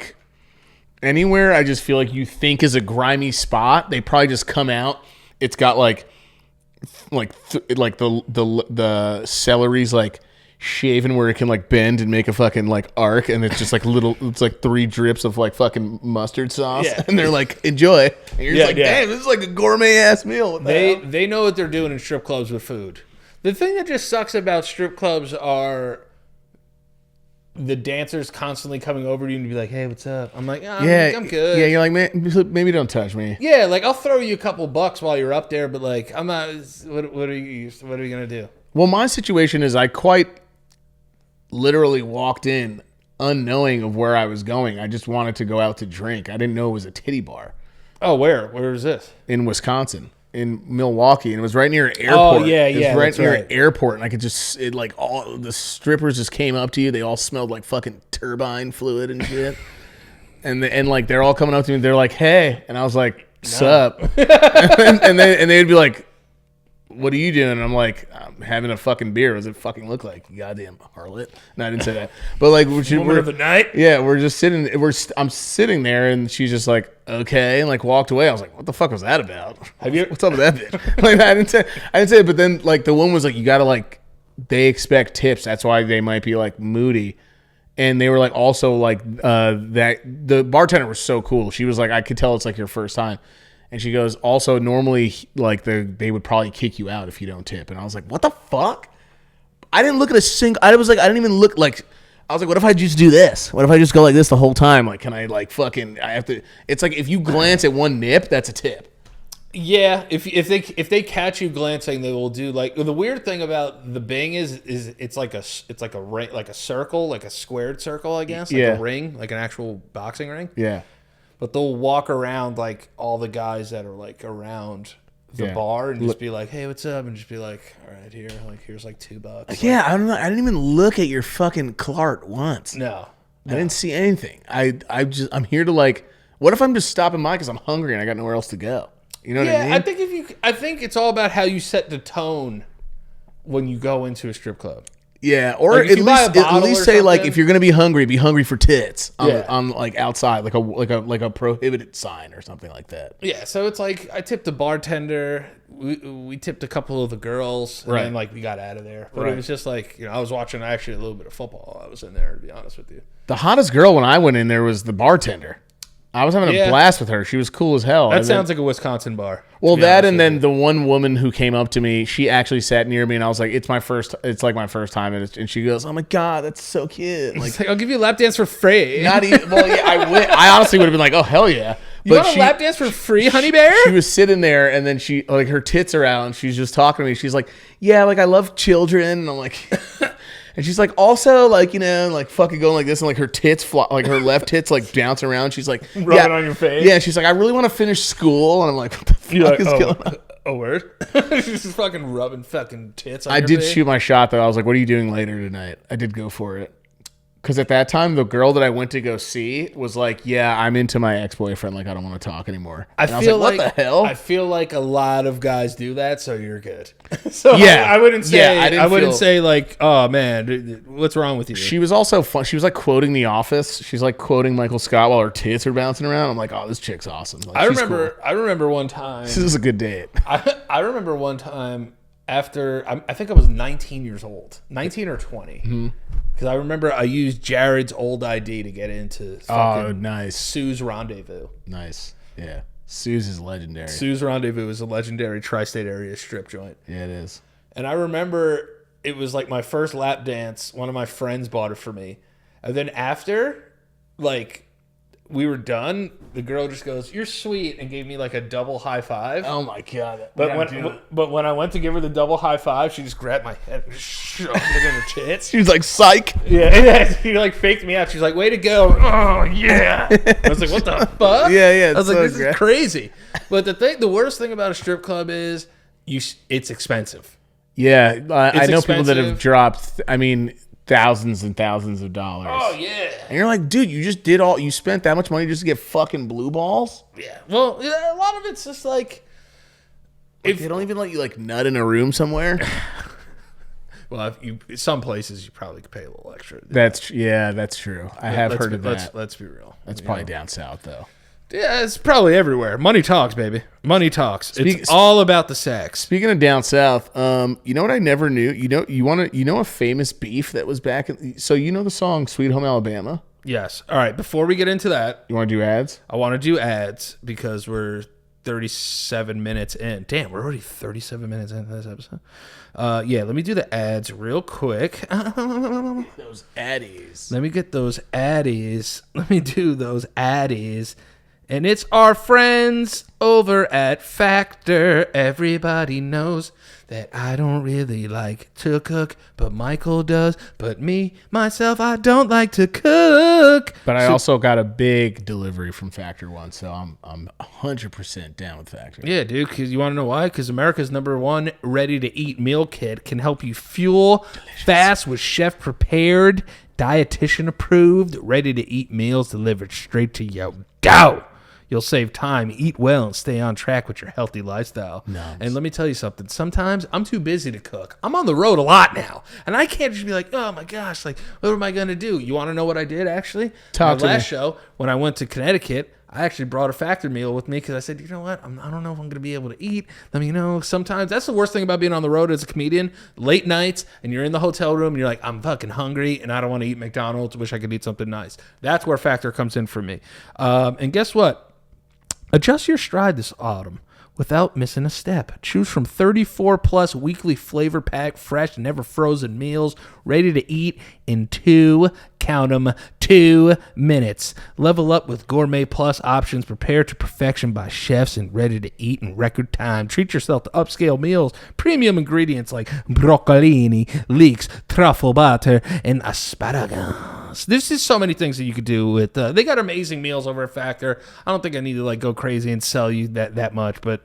just feel like you think is a grimy spot, they probably just come out. It's got like the celery's like shaven where it can like bend and make a fucking like arc, and it's just like it's like 3 drips of like fucking mustard sauce, and they're like, enjoy. And you're just like, damn, this is like a gourmet ass meal. They know what they're doing in strip clubs with food. The thing that just sucks about strip clubs are the dancers constantly coming over to you and be like, hey, what's up? I'm like, I'm good. Yeah, you're like, man, maybe don't touch me. Yeah, like I'll throw you a couple bucks while you're up there, but like I'm not. What are you gonna do? Well, my situation is I quite literally walked in unknowing of where I was going. I just wanted to go out to drink. I didn't know it was a titty bar. Oh, where is this? In Wisconsin. in Milwaukee, and it was right near an airport. Oh, yeah, It was yeah, right that's near right. an airport, and I could just all the strippers just came up to you. They all smelled like fucking turbine fluid and shit. and they're all coming up to me. They're like, "Hey," and I was like, "Sup?" and they'd be like, "What are you doing?" And I'm like, "I'm having a fucking beer." What does it fucking look like? You goddamn harlot. No, I didn't say that. But like, Woman of the night. yeah, we're just sitting. I'm sitting there, and she's just like, "Okay," and like walked away. I was like, "What the fuck was that about? What's up with that bitch?" Like, I didn't say it. But then like the one was like, "You gotta like, they expect tips. That's why they might be like moody." And they were like also like that the bartender was so cool. She was like, I could tell it's like your first time. And she goes, also normally like they would probably kick you out if you don't tip. And I was like, what the fuck? I didn't look at a single. I didn't even look like. I was like, what if I just do this? What if I just go like this the whole time? Like, can I like fucking? I have to. It's like if you glance at one nip, that's a tip. Yeah, if they catch you glancing, they will do like the weird thing about the Bing is it's like a ring, like a circle, like a squared circle, I guess, like a ring, like an actual boxing ring. Yeah. But they'll walk around like all the guys that are like around the bar and just be like, "Hey, what's up?" and just be like, "All right, here's like $2." Yeah, I don't know. I didn't even look at your fucking cart once. No. I didn't see anything. I'm here to like. What if I'm just stopping by because I'm hungry and I got nowhere else to go? You know what I mean? I think it's all about how you set the tone when you go into a strip club. Yeah, or Like, at least say like something, if you're gonna be hungry for tits Yeah. on like outside, like a prohibited sign or something like that. Yeah, so it's like I tipped the bartender. We tipped a couple of the girls, and then like we got out of there. But it was just like I was watching actually a little bit of football while I was in there. To be honest with you, The hottest girl when I went in there was the bartender. I was having a blast with her. She was cool as hell. that sounds like a Wisconsin bar. Well, that and then the one woman who came up to me, she actually sat near me, and I was like, "It's like my first time," and she goes, "Oh my god, that's so cute!" Like, I'll give you a lap dance for free. Not even. Well, yeah, I honestly would have been like, "Oh hell yeah!" You want a lap dance for free, honey bear? She was sitting there, and then she like her tits are out, and she's just talking to me. She's like, "Yeah, like I love children," and I'm like. And she's like, also, like, like fucking going like this, and like her tits, like her left tits, like bounce around. She's like, rubbing on your face. Yeah, she's like, I really want to finish school, and I'm like, what the fuck is going on? A word? She's just fucking rubbing fucking tits on I your did face. shoot my shot though. I was like, what are you doing later tonight? I did go for it. Because at that time, the girl that I went to go see was like, yeah, I'm into my ex-boyfriend. Like, I don't want to talk anymore. I was feel like, what the hell? I feel like a lot of guys do that, so you're good. So Yeah. I wouldn't say. Yeah, I wouldn't say like, oh man, what's wrong with you? She was also fun. She was like quoting The Office. She's like quoting Michael Scott while her tits are bouncing around. I'm like, oh, this chick's awesome. Like, I she's remember. cool. I remember one time. This is a good date. I remember one time after I think I was 19 years old, 19 or 20. Because I remember I used Jared's old ID to get into fucking nice. Sue's Rendezvous. Nice. Yeah. Sue's is legendary. Sue's Rendezvous is a legendary tri-state area strip joint. Yeah, it is. And I remember it was like my first lap dance. One of my friends bought it for me. And then after, like, we were done, the girl just goes, "You're sweet," and gave me like a double high five. Oh my god! But when I went to give her the double high five, she just grabbed my head and shoved it in her tits. She was like, "Psych." Yeah, she like faked me out. She's like, "Way to go!" Oh yeah. I was like, "What the fuck?" Yeah. I was like, "This is crazy." But the worst thing about a strip club is it's expensive. Yeah, I know people that have expensive. dropped. I mean, thousands and thousands of dollars. Oh yeah. And you're like, dude, you spent that much money just to get fucking blue balls? Yeah. Well, yeah, a lot of it's just like If they don't even let you like nut in a room somewhere. well, some places you probably could pay a little extra. That's true. I have heard of that. Let's be real. That's probably down south though. Yeah, it's probably everywhere. Money talks, baby. Money talks. It's all about the sex. Speaking of down south, you know what I never knew? You know a famous beef that was back in, so you know the song Sweet Home Alabama? Yes. All right, before we get into that, You want to do ads? I want to do ads because we're 37 minutes in. Damn, we're already 37 minutes into this episode. Yeah, let me do the ads real quick. Those addies. Let me get those addies. Let me do those addies And it's our friends over at Factor. Everybody knows that I don't really like to cook, but Michael does. But me, myself, I don't like to cook. But I also got a big delivery from Factor once, so I'm 100% down with Factor. Yeah, dude, because you want to know why? Because America's #1 ready-to-eat meal kit can help you fuel fast with chef-prepared, dietitian-approved, ready-to-eat meals delivered straight to your go. You'll save time, eat well, and stay on track with your healthy lifestyle. Nice. And let me tell you something. Sometimes I'm too busy to cook. I'm on the road a lot now. And I can't just be like, oh, my gosh, like, what am I going to do? You want to know what I did, actually? Talk to me. Last show, when I went to Connecticut, I actually brought a Factor meal with me because I said, you know what? I don't know if I'm going to be able to eat. Let me know. Sometimes that's the worst thing about being on the road as a comedian. Late nights, and you're in the hotel room, and you're like, I'm fucking hungry, and I don't want to eat McDonald's. Wish I could eat something nice. That's where Factor comes in for me. And guess what? Adjust your stride this autumn without missing a step. Choose from 34 plus weekly flavor pack, fresh, never frozen meals, ready to eat in 2 minutes. Level up with Gourmet Plus options prepared to perfection by chefs and ready to eat in record time. Treat yourself to upscale meals, premium ingredients like broccolini, leeks, truffle butter, and asparagus. This is so many things that you could do with. They got amazing meals over at Factor. I don't think I need to like go crazy and sell you that much, but.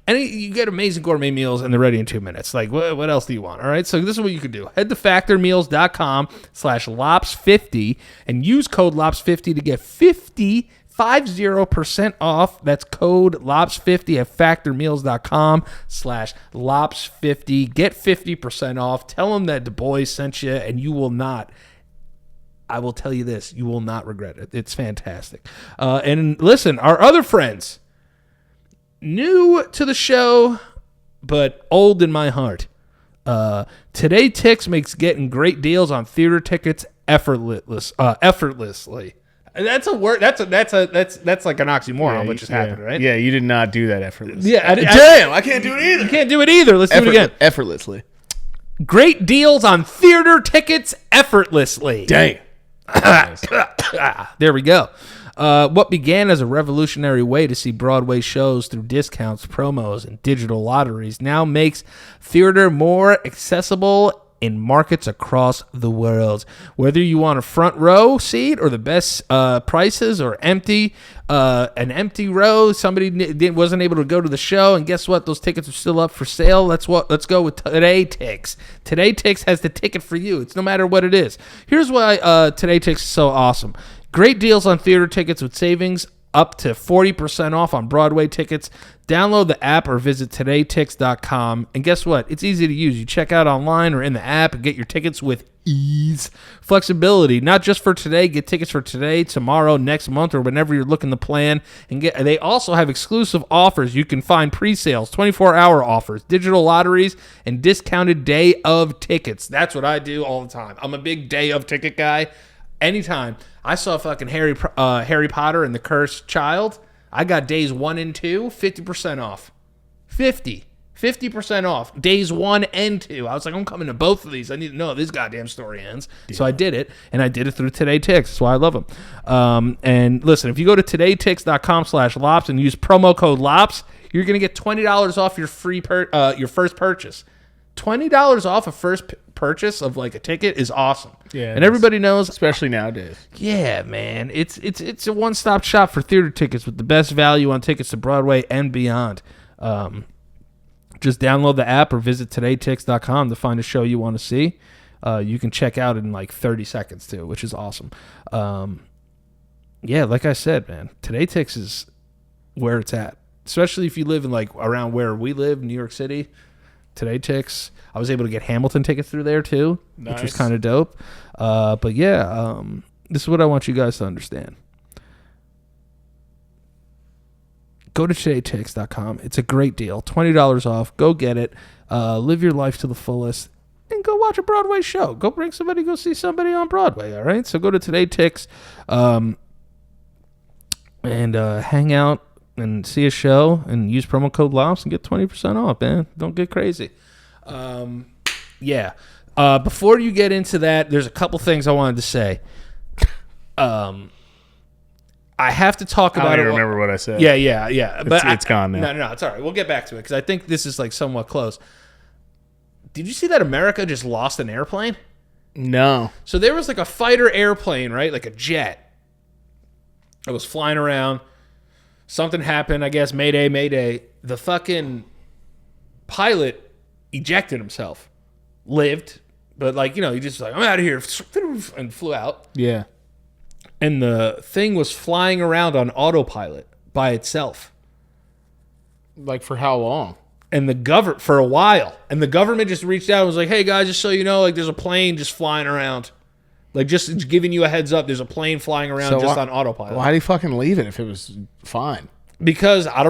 And you get amazing gourmet meals, and they're ready in 2 minutes. Like, what else do you want? All right, so this is what you could do. Head to factormeals.com/LOPS50 and use code LOPS50 to get 50% off. That's code LOPS50 at factormeals.com/LOPS50. Get 50% off. Tell them that Du Bois sent you, and you will not. I will tell you this. You will not regret it. It's fantastic. And listen, our other friends. New to the show, but old in my heart. Today Tix makes getting great deals on theater tickets effortlessly. That's a word. That's like an oxymoron, which just happened, right? Yeah, you did not do that effortlessly. Yeah, damn, I can't do it either. You can't do it either. Let's do it again. Effortlessly. Great deals on theater tickets effortlessly. Dang. There we go. What began as a revolutionary way to see Broadway shows through discounts, promos, and digital lotteries now makes theater more accessible in markets across the world. Whether you want a front row seat or the best prices or an empty row, somebody wasn't able to go to the show, and guess what? Those tickets are still up for sale. Let's go with Today Tix. Today Tix has the ticket for you. It's no matter what it is. Here's why Today Tix is so awesome. Great deals on theater tickets with savings up to 40% off on Broadway tickets. Download the app or visit todaytix.com. And guess what? It's easy to use. You check out online or in the app and get your tickets with ease. Flexibility, not just for today. Get tickets for today, tomorrow, next month, or whenever you're looking to plan. And they also have exclusive offers. You can find pre-sales, 24-hour offers, digital lotteries, and discounted day of tickets. That's what I do all the time. I'm a big day of ticket guy. Anytime I saw fucking Harry Potter and the Cursed Child, I got days 1 and 2, 50% off. 50% off. Days 1 and 2. I was like, I'm coming to both of these. I need to know how this goddamn story ends. Yeah. So I did it, and I did it through Today Tix. That's why I love them. And listen, if you go to todaytix.com/LOPS and use promo code LOPS, you're going to get $20 off your your first purchase. $20 off a first purchase of like a ticket is awesome. Yeah, and everybody knows, especially nowadays. Yeah, man, it's a one-stop shop for theater tickets with the best value on tickets to Broadway and beyond. Just download the app or visit todaytix.com to find a show you want to see. You can check out in like 30 seconds too, which is awesome. Yeah, like I said, man, Today Tix is where it's at, especially if you live in like around where we live, New York City. Today Tix. I was able to get Hamilton tickets through there too, which was kind of dope. But yeah, this is what I want you guys to understand. Go to todaytix.com. It's a great deal. $20 off. Go get it. Live your life to the fullest. And go watch a Broadway show. Go bring somebody, go see somebody on Broadway, all right? So go to Today Tix and hang out and see a show and use promo code LOPS and get 20% off, man. Don't get crazy. Yeah. Before you get into that, there's a couple things I wanted to say. I have to talk I about don't it. even remember what I said. Yeah. But It's gone now. No, it's all right. We'll get back to it because I think this is like somewhat close. Did you see that America just lost an airplane? No. So there was like a fighter airplane, right? Like a jet. It was flying around. Something happened, I guess. Mayday. The fucking pilot ejected himself. Lived. But like, he just like, I'm out of here. And flew out. Yeah. And the thing was flying around on autopilot by itself. Like for how long? And for a while. And the government just reached out and was like, hey guys, just so you know, like there's a plane just flying around. Like just giving you a heads up, there's a plane flying around on autopilot. Why did he fucking leave it if it was fine? Because I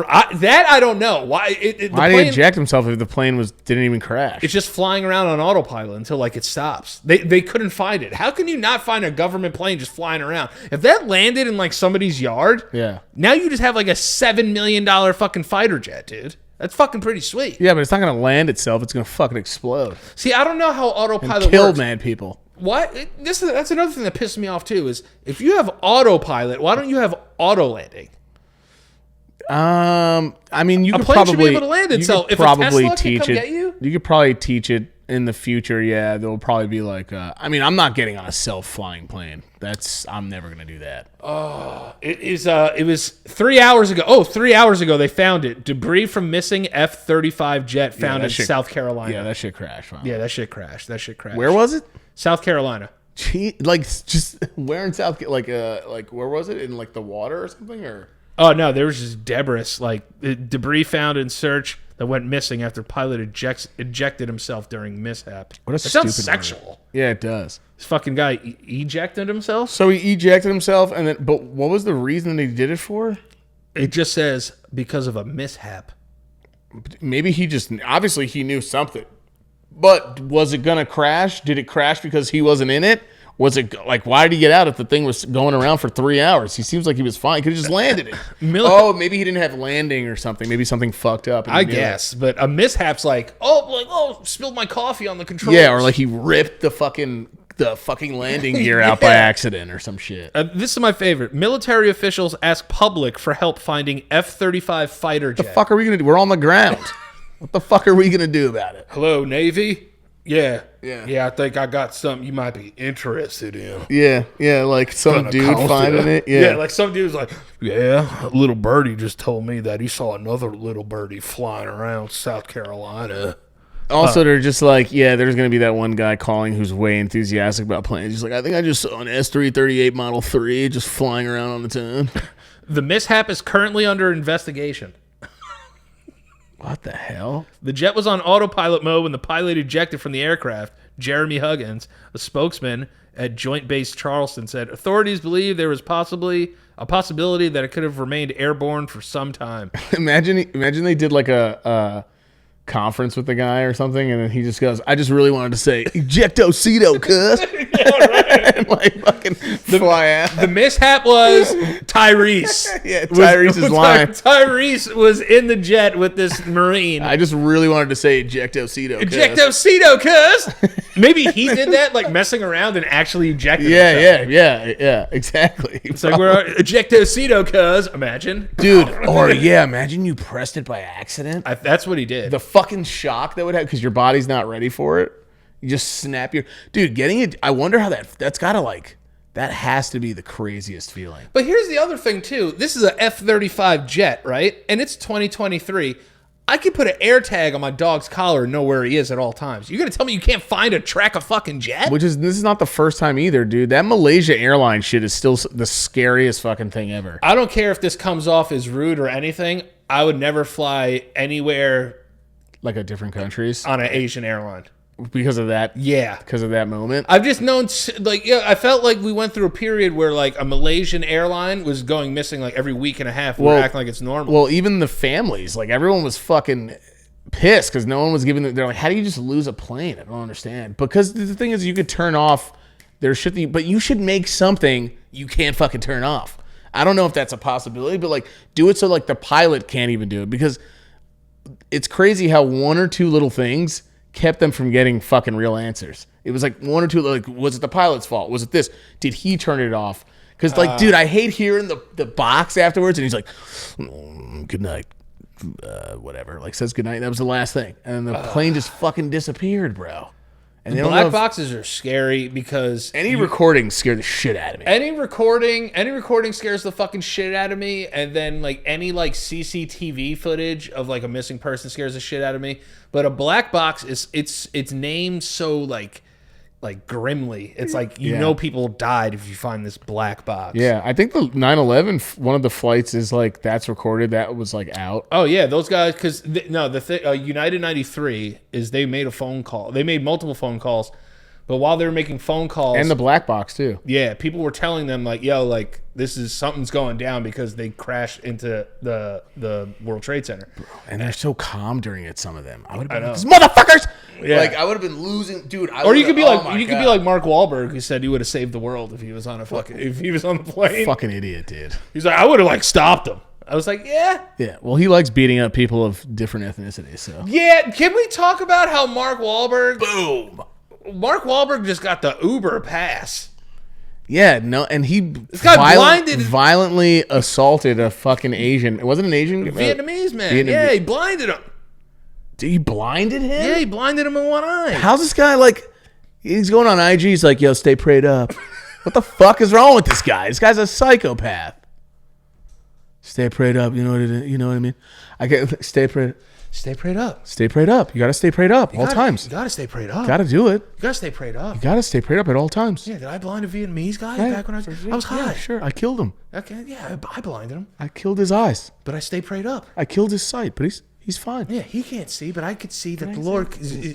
don't know. Why Why did he eject himself if the plane didn't even crash? It's just flying around on autopilot until like it stops. They couldn't find it. How can you not find a government plane just flying around? If that landed in like somebody's yard, yeah. Now you just have like a $7 million fucking fighter jet, dude. That's fucking pretty sweet. Yeah, but it's not going to land itself. It's going to fucking explode. See, I don't know how autopilot and kill works. mad people. Why? That's another thing that pisses me off too. Is if you have autopilot, why don't you have auto landing? I mean, you a could plane probably should be able to land itself. If probably a Tesla teach can come it. get you? You could probably teach it in the future. Yeah, there'll probably be like. I mean, I'm not getting on a self-flying plane. I'm never gonna do that. It was 3 hours ago. Oh, 3 hours ago they found it. Debris from missing F-35 jet found in South Carolina. Yeah, that shit crashed. Wow. Yeah, that shit crashed. Where was it? South Carolina. Like just where in South? Like where was it? In like the water or something or? Oh no, there was just debris found in search that went missing after pilot ejected himself during mishap. What a that sounds stupid sexual. word. Yeah, it does. This fucking guy ejected himself. So he ejected himself, but what was the reason that he did it for? It just says because of a mishap. Maybe obviously he knew something. But was it gonna crash? Did it crash because he wasn't in it? Was it like, why did he get out if the thing was going around for 3 hours? He seems like he was fine. He could have just landed it. Maybe he didn't have landing or something. Maybe something fucked up. I guess. But a mishap's spilled my coffee on the controls. Yeah, or like he ripped the fucking landing gear out by accident or some shit. This is my favorite. Military officials ask public for help finding F-35 fighter jet. What the fuck are we going to do? We're on the ground. What the fuck are we going to do about it? Hello, Navy? Yeah, Yeah. I think I got something you might be interested in. Yeah, like some dude finding it. Yeah, like some dude's like, yeah, a little birdie just told me that he saw another little birdie flying around South Carolina. Also, they're just like, yeah, there's going to be that one guy calling who's way enthusiastic about planes. He's like, I think I just saw an S-338 Model 3 just flying around on its own. The mishap is currently under investigation. What the hell? The jet was on autopilot mode when the pilot ejected from the aircraft. Jeremy Huggins, a spokesman at Joint Base Charleston, said authorities believe there was possibly a possibility that it could have remained airborne for some time. Imagine they did like a conference with the guy or something, and then he just goes, I just really wanted to say ejecto-cedo, cuz. And like fucking fly out. The mishap was Tyrese. Yeah, Tyrese is lying. Tyrese was in the jet with this Marine. I just really wanted to say ejecto-cedo, cuz. Ejecto-cedo, cuz. Maybe he did that, like messing around and actually ejected himself. Yeah, exactly. It's like we're ejecto-cedo, cuz. Imagine. Dude, or imagine you pressed it by accident. That's what he did. The fucking shock that would have, because your body's not ready for it. You just snap getting it. I wonder how that's gotta that has to be the craziest feeling. But here's the other thing too. This is a F-35 jet, right? And it's 2023. I could put an air tag on my dog's collar and know where he is at all times. You're gonna tell me you can't find a track a fucking jet? This is not the first time either, dude. That Malaysia airline shit is still the scariest fucking thing ever. I don't care if this comes off as rude or anything. I would never fly anywhere like a different countries on an Asian airline. Because of that? Yeah. Because of that moment? I've just known, I felt like we went through a period where, like, a Malaysian airline was going missing, like, every week and a half. We're acting like it's normal. Well, even the families, like, everyone was fucking pissed because no one was giving they're like, how do you just lose a plane? I don't understand. Because the thing is, you could turn off but you should make something you can't fucking turn off. I don't know if that's a possibility, but, like, do it so, like, the pilot can't even do it. Because it's crazy how one or two little things kept them from getting fucking real answers. It was like one or two, like, was it the pilot's fault? Was it this? Did he turn it off? Because, like, dude, I hate hearing the box afterwards, and he's like, good night, whatever. Like, says good night. That was the last thing. And the plane just fucking disappeared, bro. And The black boxes are scary because any recording scare the shit out of me. Any recording scares the fucking shit out of me, and then like any like CCTV footage of like a missing person scares the shit out of me. But a black box it's named so like grimly. It's like you know people died if you find this black box. Yeah, I think the 9/11 one of the flights is like that's recorded. That was like out. Oh yeah, those guys because United 93 is they made a phone call. They made multiple phone calls, but while they were making phone calls And the black box too. Yeah, people were telling them like, yo, like this is something's going down because they crashed into the World Trade Center. And they're so calm during it. Some of them, I would have been like, these motherfuckers. Yeah. Like I would have been losing, dude. Or you could be like Mark Wahlberg, who said he would have saved the world if he was on if he was on the plane. Fucking idiot, dude. He's like, I would have like stopped him. I was like, yeah. Yeah. Well, he likes beating up people of different ethnicities. So yeah. Can we talk about how Mark Wahlberg just got the Uber pass? Yeah, no, and he violently assaulted a fucking Asian. It wasn't an Asian Vietnamese man. Yeah, he blinded him. He blinded him? Yeah, he blinded him in one eye. How's this guy like? He's going on IG. He's like, yo, stay prayed up. What the fuck is wrong with this guy? This guy's a psychopath. Stay prayed up. You know what it is? You know what I mean? I get stay prayed. Stay prayed up. Stay prayed up. You got to stay prayed up all times. You got to stay prayed up. Got to do it. You got to stay prayed up. You got to stay prayed up at all times. Yeah, did I blind a Vietnamese guy back when I was high? Yeah, sure. I killed him. Okay, yeah, I blinded him. I killed his eyes. But I stayed prayed up. I killed his sight, but he's fine. Yeah, he can't see, but I could see that the Lord,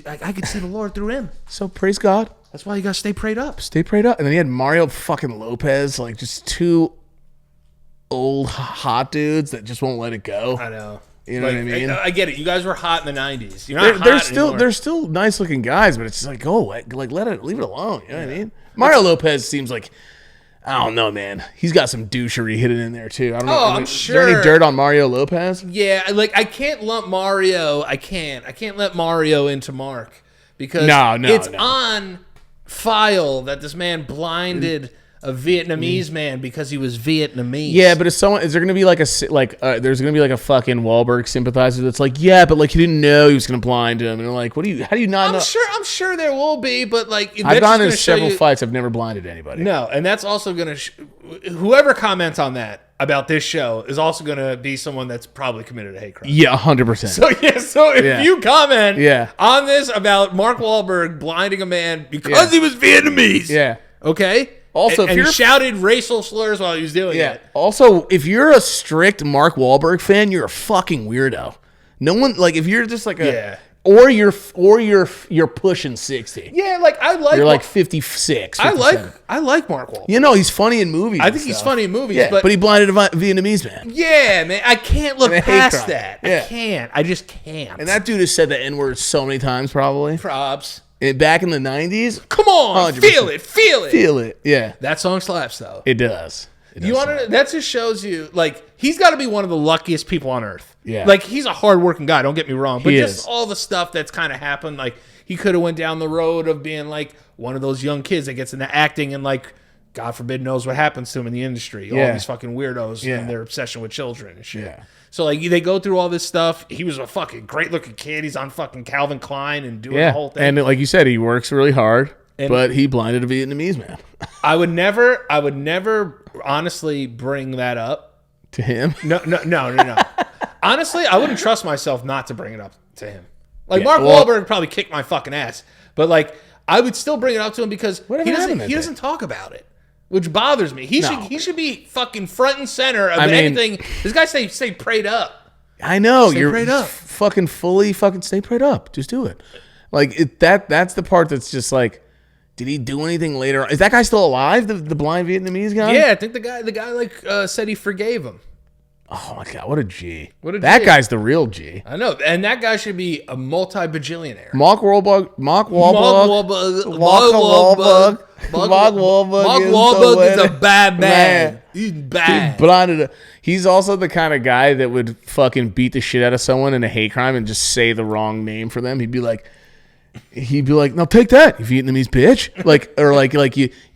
I could see the Lord through him. So praise God. That's why you got to stay prayed up. Stay prayed up. And then he had Mario fucking Lopez, like just two old hot dudes that just won't let it go. I know. You know what I mean? I get it. You guys were hot in the 90s. You're not they're hot still anymore. they're still nice looking guys, but it's just like, oh, like leave it alone. You know what I mean? Mario Lopez seems like, I don't know, man. He's got some douchery hidden in there too. I don't know. I'm sure. Is there any dirt on Mario Lopez? Yeah, like I can't lump Mario. I can't let Mario into Mark because it's on file that this man blinded a Vietnamese man because he was Vietnamese. Yeah, but is there going to be like there's going to be like a fucking Wahlberg sympathizer that's like, yeah, but like he didn't know he was going to blind him, and they're like, how do you not know? I'm sure there will be, but like I've gone to several fights. I've never blinded anybody. No, and that's also going to whoever comments on that about this show is also going to be someone that's probably committed a hate crime. Yeah, 100%. So if you comment on this about Mark Wahlberg blinding a man because he was Vietnamese, okay. Also, and he shouted racial slurs while he was doing it. Also, if you're a strict Mark Wahlberg fan, you're a fucking weirdo. No one like if you're just like or you're pushing 60. Yeah, like you're like 56. 57. I like Mark Wahlberg. You know, he's funny in movies. I think he's funny in movies, but he blinded a Vietnamese man. Yeah, man, I can't look past that. I can't. I just can't. And that dude has said the N-word so many times, probably. Props. Back in the 90s? Come on, 100%. Feel it. Yeah. That song slaps, though. It does. You want to? That just shows you, like, he's got to be one of the luckiest people on earth. Yeah. Like, he's a hardworking guy, don't get me wrong. But he just is. all the stuff that's kind of happened, like, he could have went down the road of being, like, one of those young kids that gets into acting and, like, God forbid knows what happens to him in the industry. Yeah. All these fucking weirdos and their obsession with children and shit. Yeah. So, like, they go through all this stuff. He was a fucking great-looking kid. He's on fucking Calvin Klein and doing the whole thing. And like you said, he works really hard, but he blinded a Vietnamese man. I would never honestly bring that up. To him? No. Honestly, I wouldn't trust myself not to bring it up to him. Like, Mark Wahlberg probably kicked my fucking ass. But, like, I would still bring it up to him because he doesn't talk about it. Which bothers me. He should be fucking front and center of anything. This guy stay prayed up. I know. Stay prayed up. Fucking fully fucking stay prayed up. Just do it. Like that's the part that's just like, did he do anything later? Is that guy still alive? The blind Vietnamese guy? Yeah, I think the guy like said he forgave him. Oh my God, what a G. That guy's the real G. I know. And that guy should be a multi-bajillionaire. Mark Wahlberg is a bad man. He's bad. He's also the kind of guy that would fucking beat the shit out of someone in a hate crime and just say the wrong name for them. He'd be like, he'd be like, "No, take that, you Vietnamese bitch!" Like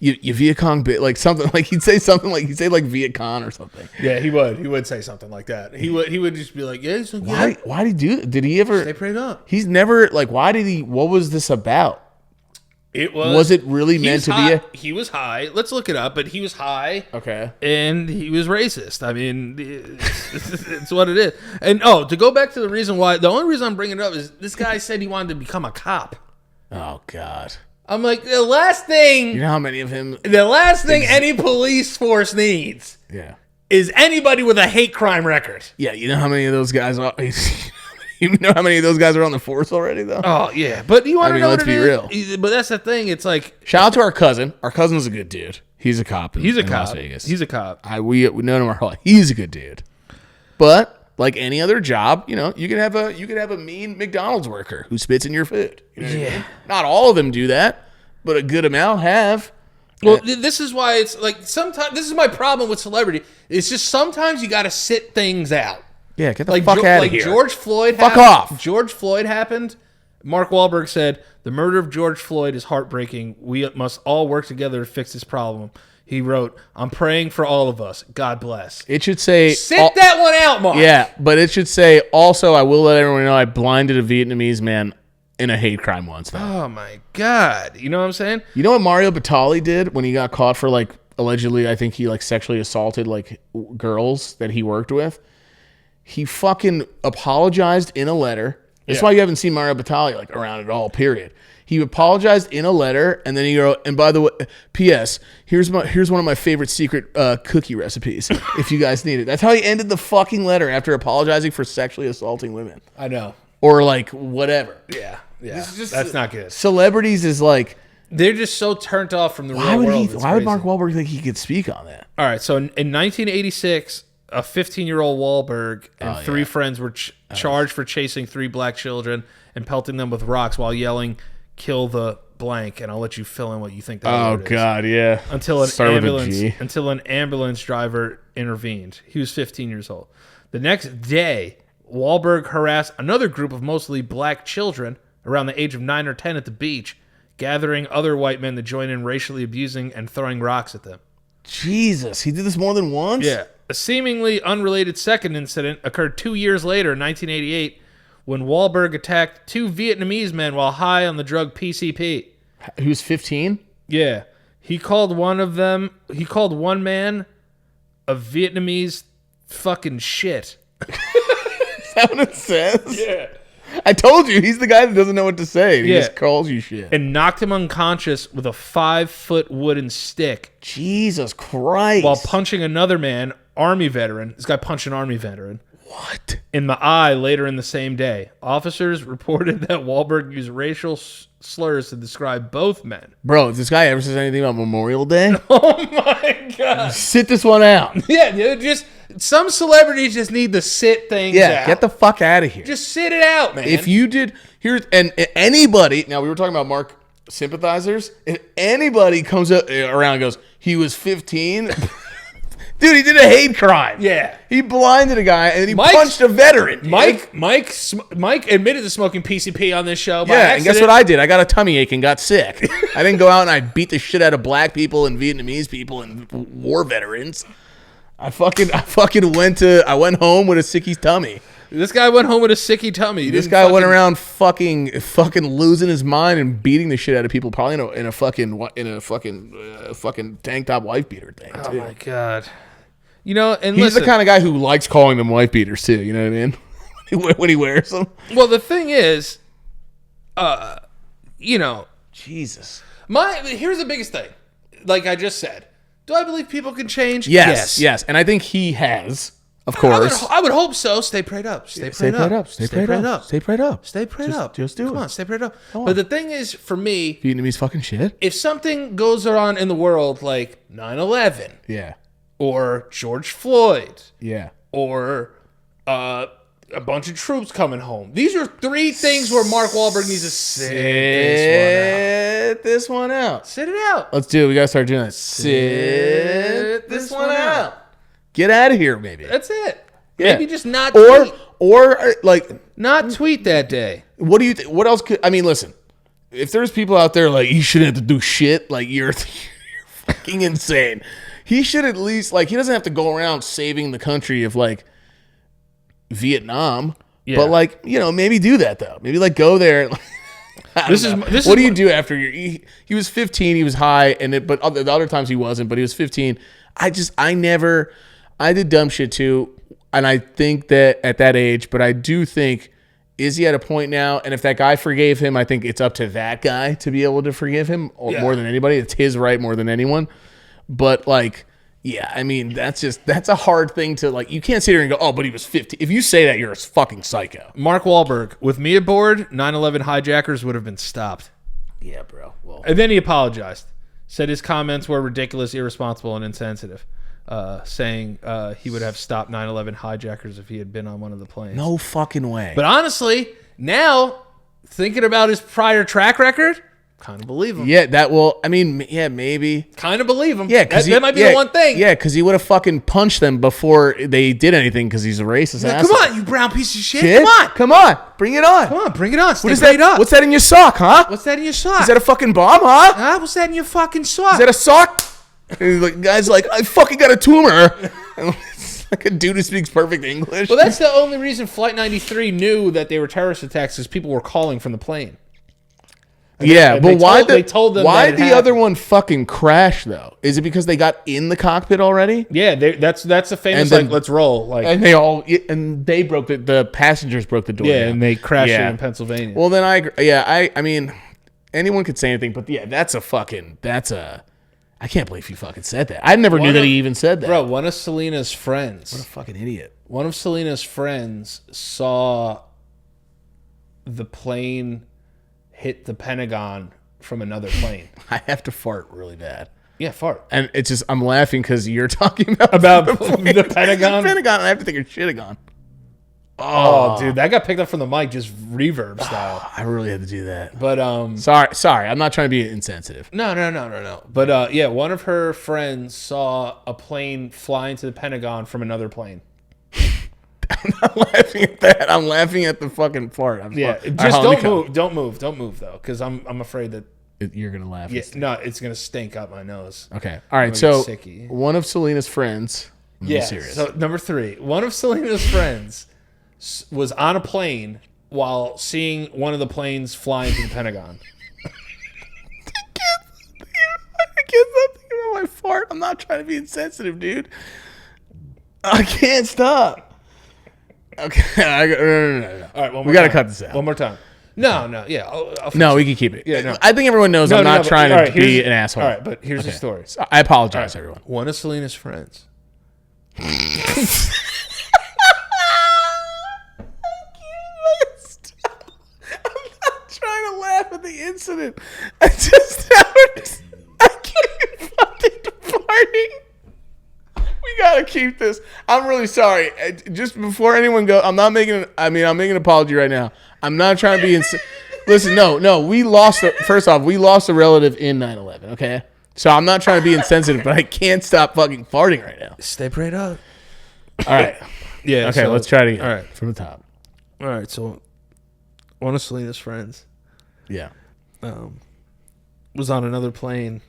you Viet Cong bitch, like something like he'd say like Viet Cong or something. Yeah, he would say something like that. He would just be like, yeah. Why did he do that? Did he ever? Stay prayed up. He's never like. Why did he? What was this about? Was it really meant to be? He was high. Let's look it up. But he was high. Okay. And he was racist. I mean, it's what it is. And to go back to the reason why, the only reason I'm bringing it up is this guy said he wanted to become a cop. Oh God. I'm like, the last thing. You know how many of him? The last thing any police force needs. Yeah. Is anybody with a hate crime record. Yeah. You know how many of those guys are? You know how many of those guys are on the force already, though? Oh, yeah. But you want to know let's be real. But that's the thing. It's like... Shout out to our cousin. Our cousin's a good dude. He's a cop in cop. Las Vegas. He's a cop. We know him our whole life. He's a good dude. But like any other job, you could have a mean McDonald's worker who spits in your food. You know what I mean? Not all of them do that, but a good amount have. Well, this is why it's like sometimes... This is my problem with celebrity. It's just sometimes you got to sit things out. Yeah, get the fuck out of here. George Floyd. Fuck off. George Floyd happened. Mark Wahlberg said, "The murder of George Floyd is heartbreaking. We must all work together to fix this problem." He wrote, "I'm praying for all of us. God bless." It should say... Sit that one out, Mark. Yeah, but it should say, also, I will let everyone know I blinded a Vietnamese man in a hate crime once. Though. Oh, my God. You know what I'm saying? You know what Mario Batali did when he got caught for, like, allegedly, I think he, like, sexually assaulted, like, girls that he worked with? He fucking apologized in a letter. That's why you haven't seen Mario Batali like around at all, period. He apologized in a letter, and then he wrote, and by the way, P.S., here's one of my favorite secret cookie recipes, if you guys need it. That's how he ended the fucking letter after apologizing for sexually assaulting women. I know. Or like whatever. Yeah. That's not good. Celebrities is like... They're just so turned off from the real world. Why would Mark Wahlberg think he could speak on that? All right, so in 1986... a 15-year-old Wahlberg and three friends were charged for chasing three black children and pelting them with rocks while yelling, "Kill the blank," and I'll let you fill in what you think that word is. Oh, God, yeah. Until an ambulance driver intervened. He was 15 years old. The next day, Wahlberg harassed another group of mostly black children around the age of 9 or 10 at the beach, gathering other white men to join in racially abusing and throwing rocks at them. Jesus, he did this more than once? Yeah. A seemingly unrelated second incident occurred 2 years later in 1988 when Wahlberg attacked two Vietnamese men while high on the drug PCP. He was 15? Yeah. He called one man a Vietnamese fucking shit. Is that what it says? Yeah. I told you, he's the guy that doesn't know what to say. He just calls you shit. And knocked him unconscious with a 5-foot wooden stick. Jesus Christ. While punching another man, Army veteran. This guy punched an Army veteran. What? In the eye later in the same day. Officers reported that Wahlberg used racial slurs to describe both men. Bro, if this guy ever says anything about Memorial Day... Oh my God. Sit this one out. Yeah, dude, just... Some celebrities just need to sit things out. Yeah, get the fuck out of here. Just sit it out, man. If you did... And anybody... Now, we were talking about Mark sympathizers. If anybody comes up around and goes, he was 15... Dude, he did a hate crime. Yeah. He blinded a guy and then he punched a veteran. Dude. Mike admitted to smoking PCP on this show. And guess what I did? I got a tummy ache and got sick. I didn't go out and I beat the shit out of black people and Vietnamese people and war veterans. I went home with a sicky tummy. This guy went home with a sicky tummy. This guy went around fucking losing his mind and beating the shit out of people, probably in a fucking tank top wife beater thing. Oh my God. You know, and he's listen, the kind of guy who likes calling them wife beaters too. You know what I mean? When he wears them. Well, the thing is, Jesus. Here's the biggest thing. Like I just said, do I believe people can change? Yes. And I think he has. Of course. I would hope so. Stay prayed up. Stay prayed up. Stay prayed up. Stay prayed up. Stay prayed up. Just do it. Come on, stay prayed up. But the thing is, for me, Vietnamese fucking shit. If something goes on in the world like 9/11, yeah, or George Floyd, yeah, or a bunch of troops coming home, these are three things where Mark Wahlberg needs to sit this one out. Sit it out. Let's do it. We gotta start doing it. Sit this one out. Get out of here, maybe. That's it. Yeah. Maybe just not tweet. Or like not tweet that day. What do you think? What else could I mean, listen. if there's people out there like, you shouldn't have to do shit, like, you're fucking insane. He should at least, like, he doesn't have to go around saving the country of, like, Vietnam. Yeah. But, like, you know, maybe do that, though. Maybe, like, go there. What do you do after he was 15, he was high, but the other times he wasn't, but he was 15. I did dumb shit, too. And I think that at that age, but I do think, is he at a point now? And if that guy forgave him, I think it's up to that guy to be able to forgive him more than anybody. It's his right more than anyone. But, like, yeah, I mean, that's a hard thing to, like, you can't sit here and go, oh, but he was 50. If you say that, you're a fucking psycho. Mark Wahlberg, with me aboard, 9/11 hijackers would have been stopped. Yeah, bro. Well, And then he apologized. Said his comments were ridiculous, irresponsible, and insensitive. Saying he would have stopped 9/11 hijackers if he had been on one of the planes. no fucking way. But honestly, now, thinking about his prior track record, kind of believe him. Yeah, maybe. Kind of believe him. Yeah, that might be the one thing. Yeah, because he would have fucking punched them before they did anything because he's a racist asshole. Come on, you brown piece of shit. Come on, bring it on. Come on, bring it on. What is that? Up. What's that in your sock, huh? What's that in your sock? Is that a fucking bomb, huh? Huh? What's that in your fucking sock? Is that a sock? And the guy's like, I fucking got a tumor. And it's like a dude who speaks perfect English. Well, that's the only reason Flight 93 knew that they were terrorist attacks, because people were calling from the plane. Yeah, but why why the other one fucking crash though? Is it because they got in the cockpit already? Yeah, that's a famous, then, like, let's roll. Like, and they broke the passengers broke the door. Yeah, down. and they crashed it in Pennsylvania. Well, then I mean, anyone could say anything, but yeah, I can't believe you fucking said that. I never knew that he even said that. Bro, one of Selena's friends. What a fucking idiot. One of Selena's friends saw the plane hit the Pentagon from another plane. I have to fart really bad. Yeah, fart. And it's just, I'm laughing because you're talking about the Pentagon? The Pentagon, I have to think of Shitagon. Oh, dude, that got picked up from the mic, just reverb style. I really had to do that. But Sorry, I'm not trying to be insensitive. No. But yeah, one of her friends saw a plane fly into the Pentagon from another plane. I'm not laughing at that. I'm laughing at the fucking fart. Just don't move though, because I'm afraid that you're gonna laugh. Yeah, no, it's gonna stink up my nose. Okay, all right. So one of Selena's friends. Serious. So number 3, one of Selena's friends was on a plane while seeing one of the planes fly into the Pentagon. I can't stop thinking about my fart. I'm not trying to be insensitive, dude. I can't stop. Okay, no. All right, we got to cut this out. One more time. No, yeah. No, we can keep it. Yeah, no. I think everyone knows I'm not trying to be an asshole. All right, but here's the story. So I apologize, everyone. One of Selena's friends. Trying to laugh at the incident. I can't fucking farting. We gotta keep this. I'm really sorry. Just before anyone goes, I'm making an apology right now. I'm not trying to be listen, no. We lost a relative in 9/11, okay? So I'm not trying to be insensitive, but I can't stop fucking farting right now. Stay prayed up. All right. Yeah. Okay, let's try it again. All right. From the top. All right, so one of Selena's friends was on another plane.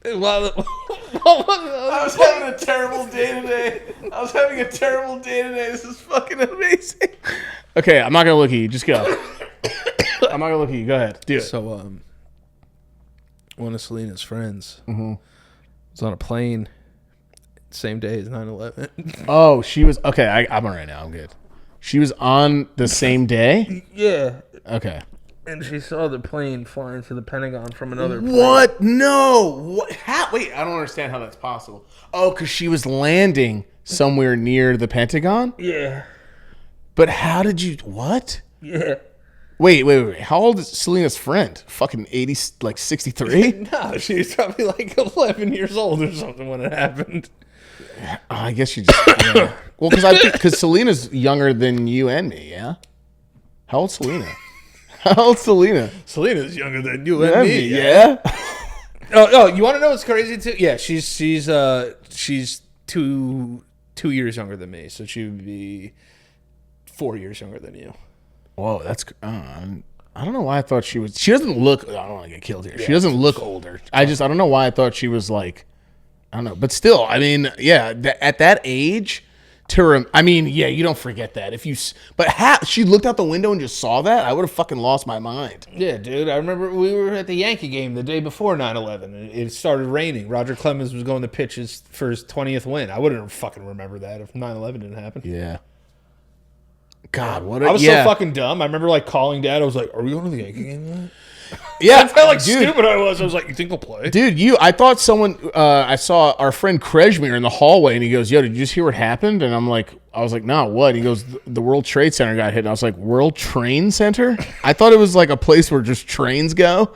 I was having a terrible day today. This is fucking amazing. Okay, I'm not going to look at you. Just go. I'm not going to look at you. Go ahead. Do it. So, one of Selena's friends was on a plane same day as 9/11. Oh, she was... Okay, I'm all right now. I'm good. She was on the same day? Yeah. Okay. And she saw the plane fly into the Pentagon from another plane. What? No. What? How? Wait, I don't understand how that's possible. Oh, because she was landing somewhere near the Pentagon? Yeah. But how did you... What? Yeah. Wait. How old is Selena's friend? Fucking 80, like 63? No, she was probably like 11 years old or something when it happened. I guess you just... Yeah. Well, because Selena's younger than you and me, yeah? How old's Selena? How old's Selena? Selena's younger than you and me. Yeah? Oh, you want to know what's crazy too? Yeah, she's two years younger than me, so she would be 4 years younger than you. Whoa, that's. I don't know why I thought she was. She doesn't look. I don't want to get killed here. She doesn't look older. I don't know why I thought she was like. I don't know, but still, I mean, yeah, at that age. I mean, yeah, you don't forget that. But she looked out the window and just saw that, I would have fucking lost my mind. Yeah, dude. I remember we were at the Yankee game the day before 9/11. It started raining. Roger Clemens was going to pitch for his 20th win. I wouldn't fucking remember that if 9/11 didn't happen. Yeah. God, I was so fucking dumb. I remember like calling Dad. I was like, "Are we going to the Yankee game tonight?" Yeah, that's how stupid I was. I was like, "You think they'll play?" Dude, I thought someone. I saw our friend Krejmir in the hallway, and he goes, "Yo, did you just hear what happened?" And I was like, "No, what?" And he goes, "The World Trade Center got hit." And I was like, "World Train Center?" I thought it was like a place where just trains go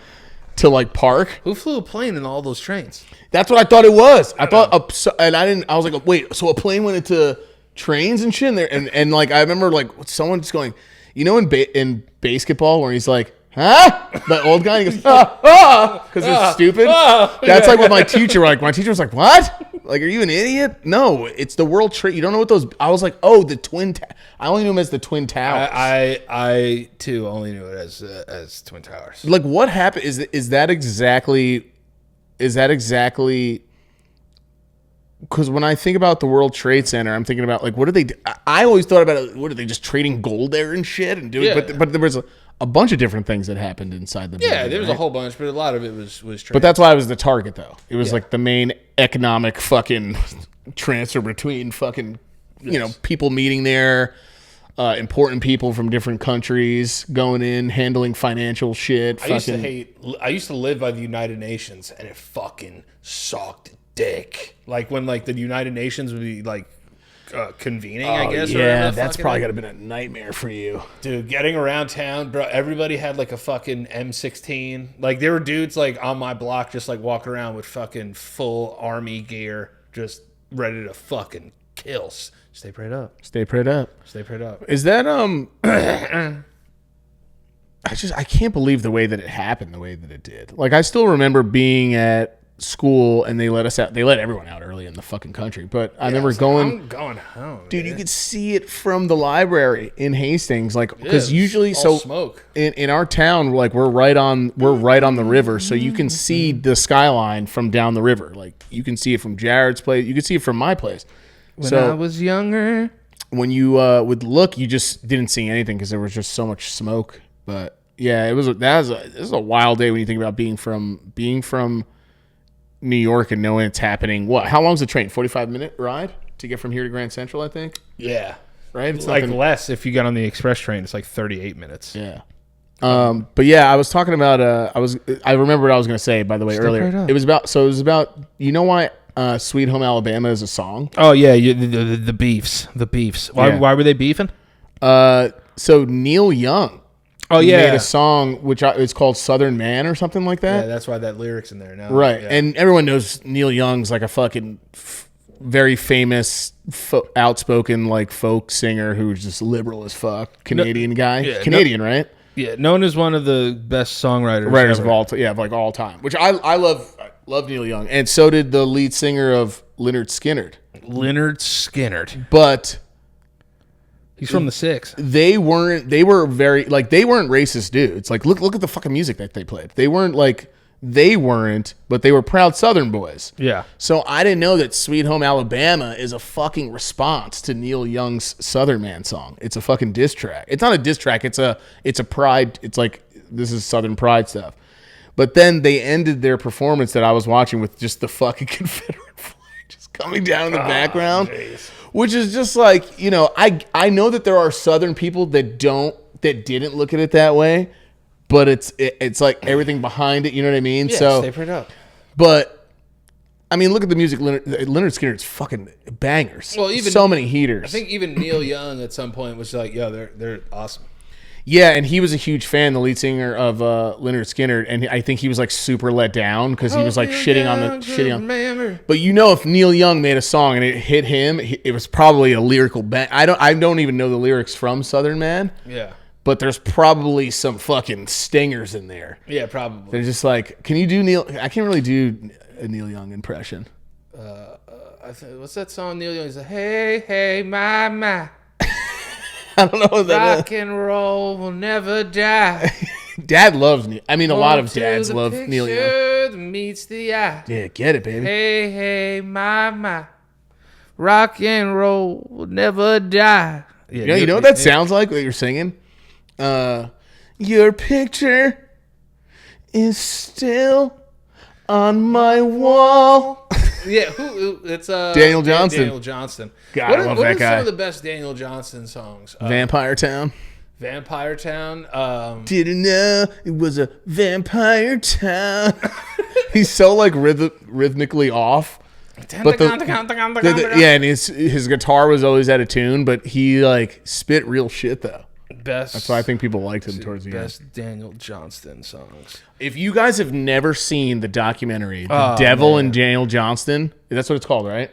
to like park. Who flew a plane in all those trains? That's what I thought it was. I was like, wait, so a plane went into trains and shit in there, and like I remember like someone just going, in basketball where he's like. Huh? The old guy, he goes, because they're stupid. That's like what my teacher was like, what? Like, are you an idiot? No, it's the World Trade. You don't know what those, I was like, oh, the I only knew them as the Twin Towers. I too only knew it as Twin Towers. Like, what happened? Is that exactly, because when I think about the World Trade Center, I'm thinking about like, what do they do? I always thought about it, what are they just trading gold there and shit and doing, but there was a bunch of different things that happened inside the building. Yeah, there was a whole bunch, but a lot of it was trade. But that's why it was the target, though. It was like the main economic fucking transfer between fucking, people meeting there, important people from different countries going in, handling financial shit. I used to live by the United Nations, and it fucking sucked dick. Like when like the United Nations would be like convening, I guess. Yeah, that's probably gotta been a nightmare for you, dude. Getting around town, bro. Everybody had like a fucking M16. Like there were dudes like on my block just like walking around with fucking full army gear, just ready to fucking kill. Stay prayed up. Stay prayed up. Stay prayed up. Is that I can't believe the way that it happened, the way that it did. Like I still remember being at school and they let us out. They let everyone out early in the fucking country. But I remember going. I'm going home, dude. You could see it from the library in Hastings, like because usually smoke in our town, like we're right on the river, so you can see the skyline from down the river. Like you can see it from Jared's place. You can see it from my place. When I was younger, when you would look, you just didn't see anything because there was just so much smoke. But yeah, this is a wild day when you think about being from New York and knowing it's happening. What? How long's the train? 45-minute ride to get from here to Grand Central, I think. Yeah. Right? It's like less if you get on the express train. It's like 38 minutes. Yeah. But yeah, I was talking about I remember what I was going to say, by the way, earlier. It was about you know why Sweet Home Alabama is a song? Oh yeah, the beefs. Why were they beefing? So Neil Young made a song which it's called Southern Man or something like that. Yeah, that's why that lyric's in there now. Right. Yeah. And everyone knows Neil Young's like a fucking very famous outspoken like folk singer who's just liberal as fuck. Canadian guy. Yeah, Canadian, right? Yeah, known as one of the best songwriters of all time. Yeah, of like all time. Which I love Neil Young. And so did the lead singer of Lynyrd Skynyrd. But he's from the 6. They weren't racist dudes. Like look at the fucking music that they played. They weren't, but they were proud Southern boys. Yeah. So I didn't know that Sweet Home Alabama is a fucking response to Neil Young's Southern Man song. It's a fucking diss track. It's not a diss track. It's a pride. It's like, this is Southern pride stuff. But then they ended their performance that I was watching with just the fucking Confederate flag just coming down in the background. Geez. Which is just like, I know that there are Southern people that didn't look at it that way, but it's like everything behind it, you know what I mean? Yeah, so stay prayed up. But I mean, look at the music. Lynyrd Skynyrd's fucking bangers. Well, even so many heaters. I think even Neil Young at some point was like, "Yo, they're awesome." Yeah, and he was a huge fan, the lead singer of Lynyrd Skynyrd, and I think he was like super let down because he was like shitting on. But if Neil Young made a song and it hit him, it was probably a lyrical bang. I don't even know the lyrics from Southern Man. Yeah. But there's probably some fucking stingers in there. Yeah, probably. They're just like, can you do Neil? I can't really do a Neil Young impression. what's that song Neil Young's like, hey, hey, my. I don't know what that Rock and roll will never die. is. Dad loves Neil. I mean, a lot of To dads the love Neil Young. picture that meets the eye. Yeah, get it, baby. Hey, hey, my. Rock and roll will never die. Yeah, You know what that sounds like, what you're singing? Your picture is still on my wall. Yeah, it's Daniel Johnston. Daniel Johnston. God, I love that what are guy. some of the best Daniel Johnston songs? Vampire Town. Vampire Town. Didn't know it was a vampire town. He's so like rhythmically off. But yeah, and his guitar was always out of tune, but he like spit real shit though. Best. That's why I think people liked him towards the end. Best Daniel Johnston songs. If you guys have never seen the documentary, The Devil and Daniel Johnston, that's what it's called, right?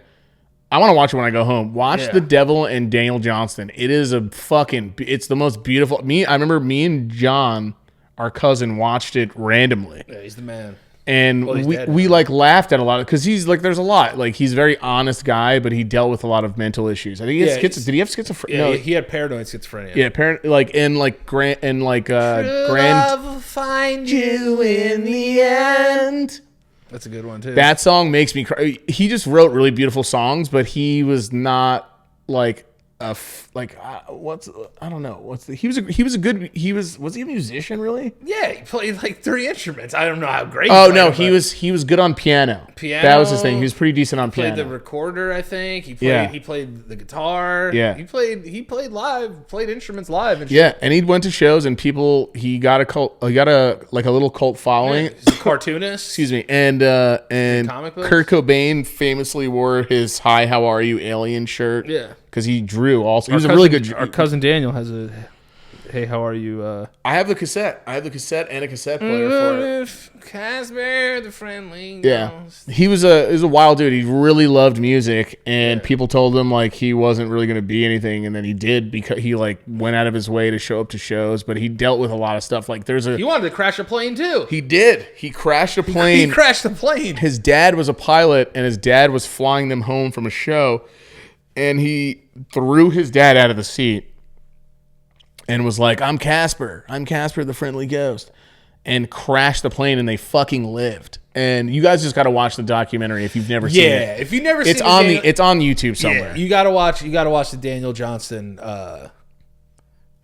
I want to watch it when I go home. Watch The Devil and Daniel Johnston. It is it's the most beautiful. I remember me and John, our cousin, watched it randomly. Yeah, he's the man. And we like laughed at a lot because he's like, there's a lot. Like, he's a very honest guy, but he dealt with a lot of mental issues. I think he had did he have schizophrenia? Yeah, no, he had paranoid schizophrenia. Yeah, grand love will find you in the end. That's a good one too. That song makes me cry. He just wrote really beautiful songs, but he was not like I don't know. Was he a musician really? Yeah, he played like 3 instruments. I don't know how great. Oh no, he was good on piano. That was his thing. He was pretty decent on piano. Played the recorder, I think. He played the guitar. Yeah. He played live, played instruments live and shit. Yeah, and he went to shows and he got a little cult following. Yeah, he's a cartoonist. Excuse me. And comic books? Kurt Cobain famously wore his "Hi, how are you?" alien shirt. Yeah. Because he drew also. He was Our a really good. Our cousin Daniel has a "Hey, how are you?" I have the cassette. I have the cassette and a cassette player for it. Casper, the friendly ghost. He was a wild dude. He really loved music, and people told him like he wasn't really going to be anything, and then he did because he like went out of his way to show up to shows. But he dealt with a lot of stuff. Like he wanted to crash a plane too. He did. He crashed a plane. He crashed the plane. His dad was a pilot, and his dad was flying them home from a show. And he threw his dad out of the seat and was like, I'm Casper the friendly ghost, and crashed the plane, and they fucking lived. And you guys just got to watch the documentary if you've never seen it. Yeah, if you've never seen it. It's on YouTube somewhere. Yeah, you got to watch the Daniel Johnston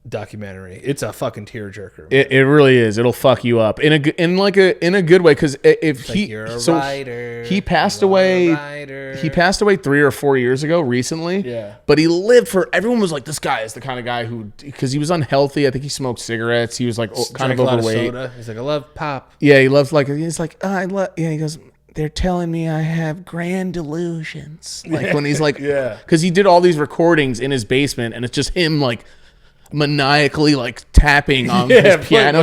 documentary. It's a fucking tearjerker. It really is. It'll fuck you up in a good way, because he passed away. He passed away 3 or 4 years ago recently. Yeah, but he lived for. Everyone was like, this guy is the kind of guy who, because he was unhealthy. I think he smoked cigarettes. He was like kind of overweight. He's like, I love pop. Yeah, he loves I love. Yeah, he goes, they're telling me I have grand delusions. Like when he's like, because he did all these recordings in his basement, and it's just him like maniacally like tapping on his piano,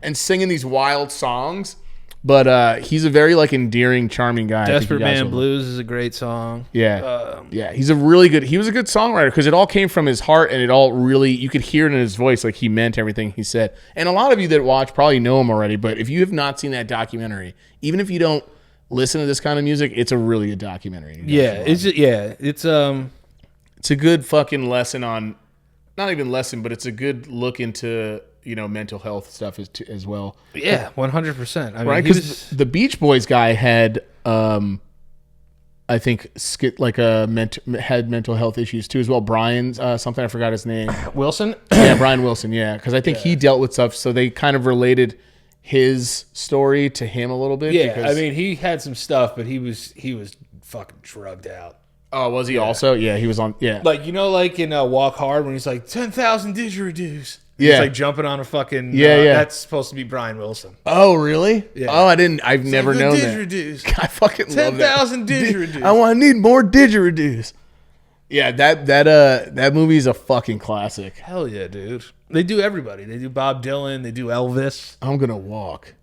and singing these wild songs. But he's a very like endearing, charming guy. Desperate Man Blues is a great song. Yeah, he was a good songwriter, because it all came from his heart, and it all really, you could hear it in his voice, like he meant everything he said. And a lot of you that watch probably know him already, but if you have not seen that documentary, even if you don't listen to this kind of music, it's a really good documentary. It's a good fucking lesson on, not even lesson, but it's a good look into, mental health stuff as well. Yeah, 100%. I mean, right? Because the Beach Boys guy had, I think, had mental health issues too as well. Brian, something, I forgot his name. Wilson? Yeah, Brian Wilson, yeah. Because I think he dealt with stuff, so they kind of related his story to him a little bit. Yeah, I mean, he had some stuff, but he was fucking drugged out. Oh, was he also? Yeah, he was on. Yeah, like in Walk Hard when he's like 10,000 didgeridoos. Yeah, he's like jumping on a fucking. Yeah. That's supposed to be Brian Wilson. Oh, really? Yeah. Oh, I've never known didgeridoos. That. I fucking love that. 10,000 didgeridoos. I need more didgeridoos. Yeah, that movie is a fucking classic. Hell yeah, dude. They do everybody. They do Bob Dylan. They do Elvis. I'm gonna walk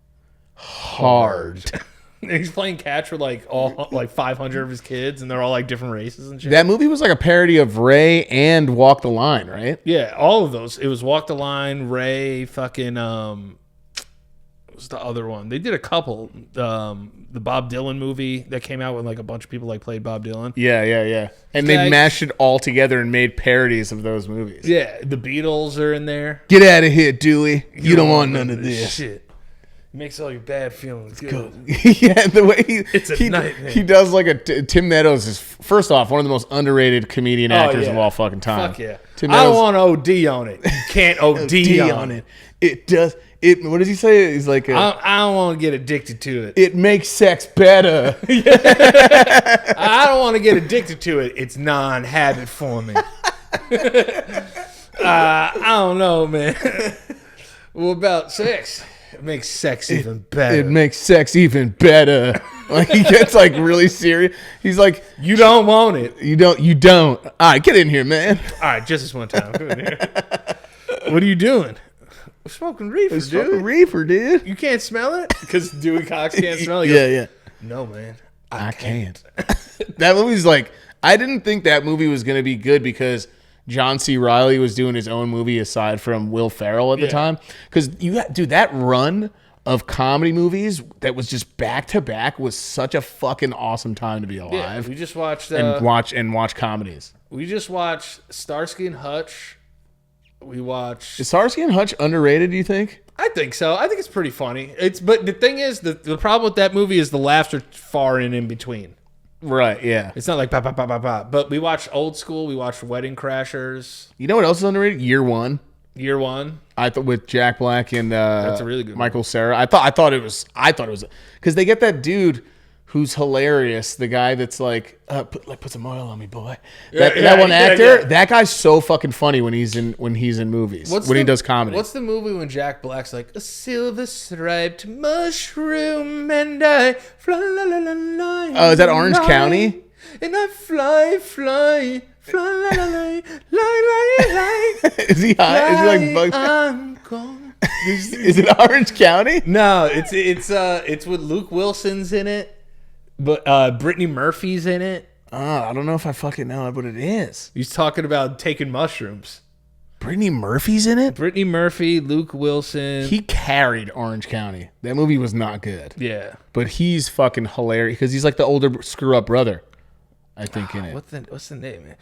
hard. He's playing catch with like 500 of his kids, and they're all like different races and shit. That movie was like a parody of Ray and Walk the Line, right? Yeah, all of those. It was Walk the Line, Ray, fucking was the other one? They did a couple. The Bob Dylan movie that came out when like a bunch of people like played Bob Dylan. Yeah. And they mashed it all together and made parodies of those movies. Yeah, the Beatles are in there. Get out of here, Dewey. You don't want none of this. Shit. Makes all your bad feelings good. Yeah, the way nightmare. He does like Tim Meadows is first off one of the most underrated comedian actors of all fucking time. Fuck yeah. Tim I Meadows, don't want to OD on it. You can't OD on it. It does. What does he say? He's like, I don't want to get addicted to it. It makes sex better. I don't want to get addicted to it. It's non-habit forming. I don't know, man. What about sex? It makes sex even better. It makes sex even better. Like he gets like really serious. He's like, you don't want it. You don't. All right, get in here, man. All right, just this one time. Come in here. What are you doing? We're smoking reefer, dude. Smoking reefer, dude. You can't smell it? Because Dewey Cox can't smell it? Yeah. No, man. I can't. That movie's like, I didn't think that movie was going to be good because John C. Reilly was doing his own movie aside from Will Ferrell at the time. Because that run of comedy movies that was just back to back was such a fucking awesome time to be alive. Yeah, we just watched and watch comedies. We just watched Starsky and Hutch. We watched. Is Starsky and Hutch underrated? Do you think? I think so. I think it's pretty funny. But the thing is, the problem with that movie is the laughs are far and in between. Right, yeah. It's not like ba ba ba ba ba. But we watched Old School. We watched Wedding Crashers. You know what else is underrated? Year One. I thought with Jack Black and that's a really good Michael Cera. I thought it was because they get that dude who's hilarious. The guy that's like put some oil on me, boy. That one actor. Yeah. That guy's so fucking funny when he's in movies. He does comedy. What's the movie when Jack Black's like a silver striped mushroom and I fly la la la la. Oh, is that Orange County? And I fly la la la la. Is he high? Is he like Bugs? I'm gone. Is it Orange County? No, it's with Luke Wilson's in it. But Brittany Murphy's in it. I don't know if I fucking know what it is. He's talking about taking mushrooms. Brittany Murphy's in it? Brittany Murphy, Luke Wilson. He carried Orange County. That movie was not good. Yeah. But he's fucking hilarious because he's like the older screw-up brother, I think, in it. What's the name, man?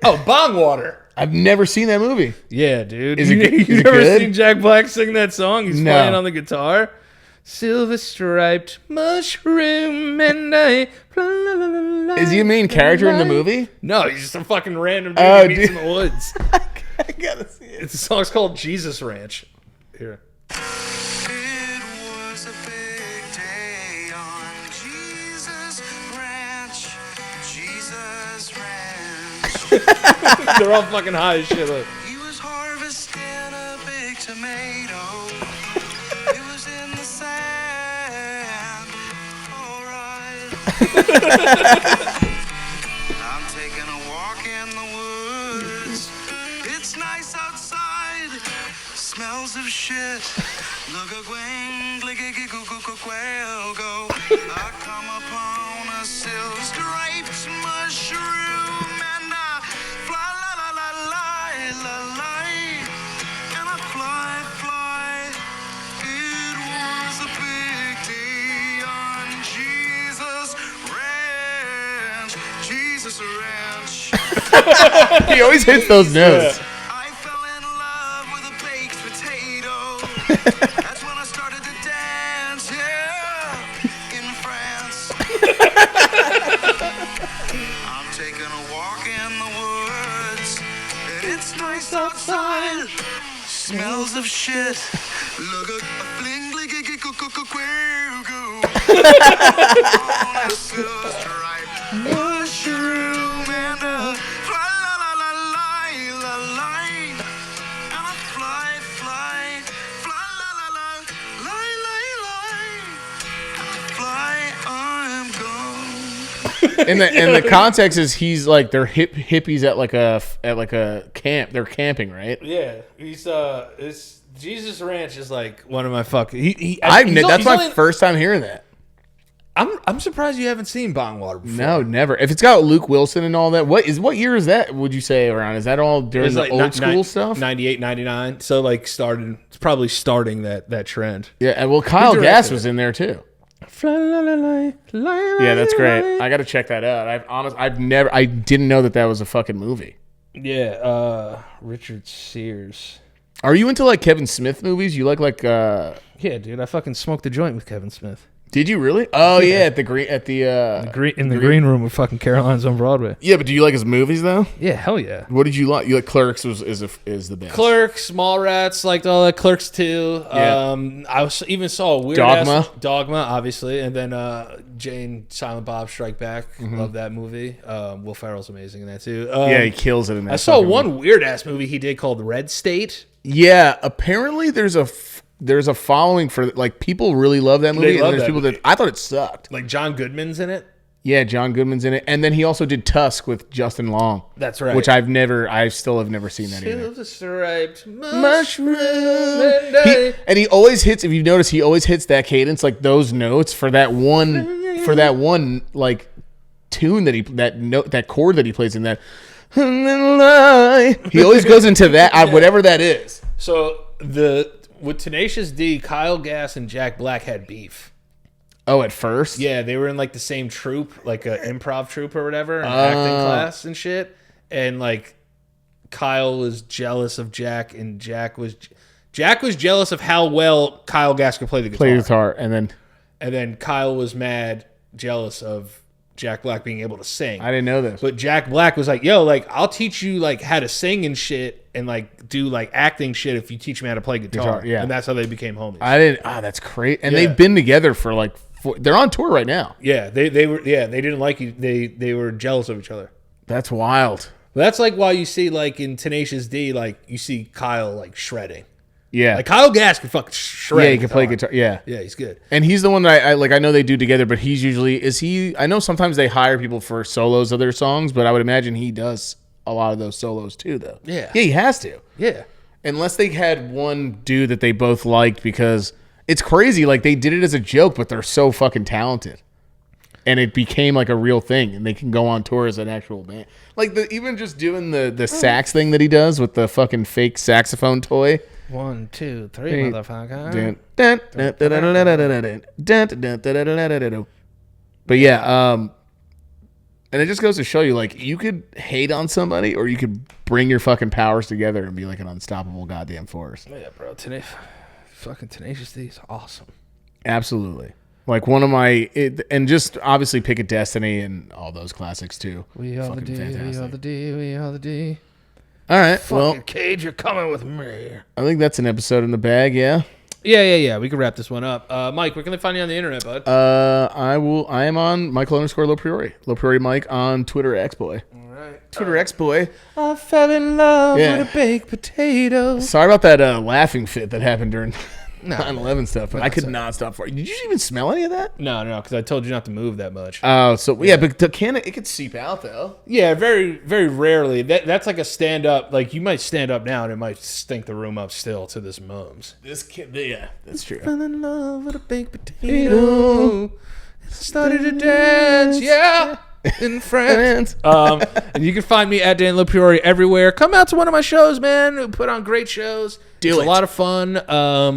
Oh, Bongwater. I've never seen that movie. Yeah, dude. Is it You never good? seen Jack Black sing that song? He's playing on the guitar. Silver striped mushroom and I. Is he a main character in the movie? No, he's just a fucking random dude who meets in the woods. I gotta see it. The song's called Jesus Ranch. Here. It was a big day on Jesus Ranch. Jesus Ranch. They're all fucking high as shit. Look. He was harvesting a big tomato. It was in the sand. All right. I'm taking a walk in the woods. It's nice outside. Smells of shit. Look a gwang, glick a giggle, quail go. I come upon a silver striped mushroom and I fly la la la la la la. And I fly. It was a big day on Jesus Ranch. Jesus Ranch. He always hits those notes. I fell in love with a baked potato. That's when I started to dance, in France. I'm taking a walk in the woods, and it's nice outside. Smells of shit. Look at a fling, lick a gickle, quail go. On a silver stripe mushroom and a fly la la la la la la. And I fly la la la la la. Fly, I'm gone. And the context is he's like they're hippies at like a camp. They're camping, right? Yeah, he's it's Jesus Ranch is like one of my fucking. That's my first time hearing that. I'm surprised you haven't seen Bong Water before. No, never. If it's got Luke Wilson and all that, what year is that? Would you say around? Is that all during It's the like old school stuff? 98, 99. So like it's probably starting that trend. Yeah, and well, Kyle directed Gass it? was in there too. Yeah, that's great. I got to check that out. I didn't know that was a fucking movie. Yeah, Richard Sears. Are you into like Kevin Smith movies? You like Yeah, dude, I fucking smoked a joint with Kevin Smith. Did you really? Oh yeah, at the green room with fucking Caroline's on Broadway. Yeah, but do you like his movies though? Yeah, hell yeah. What did you like? You like Clerks is the best. Clerks, Mallrats, liked all that. Clerks too. Yeah. Even saw a weird Dogma, obviously, and then Jane, Silent Bob Strike Back. Love that movie. Will Ferrell's amazing in that too. Yeah, he kills it in that. I saw one weird ass movie he did called Red State. Yeah, apparently there's a following for like people really love that movie, and there's people that I thought it sucked. Like John Goodman's in it. Yeah, John Goodman's in it, and then he also did Tusk with Justin Long. That's right. Which I still have never seen that either. The striped Mushroom. And he always hits. If you notice, he always hits that cadence, like those notes for that one like tune that chord that he plays in that. He always goes into that whatever that is. So with Tenacious D, Kyle Gass and Jack Black had beef. Oh, at first? Yeah, they were in like the same troupe, like an improv troupe or whatever, an acting class and shit. And like Kyle was jealous of Jack, and Jack was jealous of how well Kyle Gass could play the guitar. And then Kyle was jealous of Jack Black being able to sing. I didn't know this. But Jack Black was like, yo, like, I'll teach you like how to sing and shit and like do like acting shit if you teach me how to play guitar. Yeah. And that's how they became homies. That's great. And they've been together for like they're on tour right now. Yeah, they didn't like you. They were jealous of each other. That's wild. That's like why you see like in Tenacious D, like you see Kyle like shredding. Yeah. Like Kyle Gass can fucking shred. Yeah, he can play guitar. Yeah. Yeah, he's good. And he's the one that I know they do together, but he's usually I know sometimes they hire people for solos of their songs, but I would imagine he does a lot of those solos too though. Yeah. Yeah, he has to. Yeah. Unless they had one dude that they both liked, because it's crazy. Like they did it as a joke, but they're so fucking talented. And it became like a real thing, and they can go on tour as an actual band. Like even just doing the sax thing that he does with the fucking fake saxophone toy. 1, 2, 3, motherfucker. But yeah, and it just goes to show you, like, you could hate on somebody, or you could bring your fucking powers together and be like an unstoppable goddamn force. Yeah, bro. Fucking Tenacious D is awesome. Absolutely. Like one of and just obviously Pick a Destiny and all those classics too. We are the D, we are the D, we are the D. All right, Fucking Cage, you're coming with me. I think that's an episode in the bag, yeah? Yeah. We can wrap this one up. Mike, where can they find you on the internet, bud? I am on Michael_LoPriore. LoPriore Mike on Twitter, Xboy. All right. Twitter, Xboy. I fell in love with a baked potato. Sorry about that laughing fit that happened during 9/11 stuff, but I could not stop for it. Did you even smell any of that? No, because I told you not to move that much. Oh, so yeah, but it could seep out though. Yeah, very, very rarely. That's like a stand up. Like you might stand up now and it might stink the room up still to this mums. Yeah, that's true. Fell in love with a baked potato. Started to dance, yeah. In France. And you can find me at Dan LoPriore everywhere. Come out to one of my shows, man. We put on great shows. It's a lot of fun.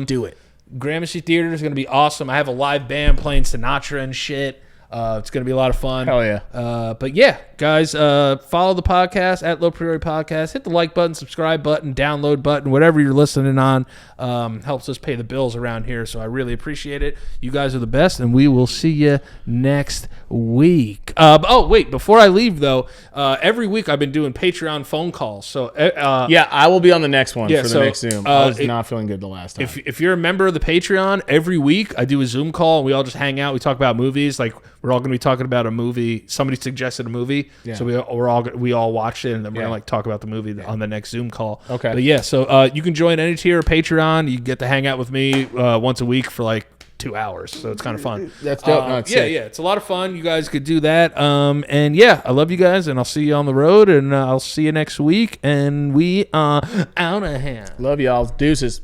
Do it. Gramercy Theater is going to be awesome. I have a live band playing Sinatra and shit. It's going to be a lot of fun. Hell yeah. But yeah, guys, follow the podcast at LoPriore Podcast. Hit the like button, subscribe button, download button, whatever you're listening on. Helps us pay the bills around here, so I really appreciate it. You guys are the best, and we will see you next week. Wait, before I leave, though, every week I've been doing Patreon phone calls. So yeah, I will be on the next one for the next Zoom. I was not feeling good the last time. If you're a member of the Patreon, every week I do a Zoom call, and we all just hang out. We talk about movies. Like, we're all going to be talking about a movie. Somebody suggested a movie, so we all watched it, and then we're going to talk about the movie on the next Zoom call. Okay. But yeah, so you can join any tier of Patreon. You get to hang out with me once a week for like 2 hours, so it's kind of fun. That's dope. Yeah, it's a lot of fun. You guys could do that. And yeah, I love you guys, and I'll see you on the road, and I'll see you next week. And we are out of here. Love y'all. Deuces.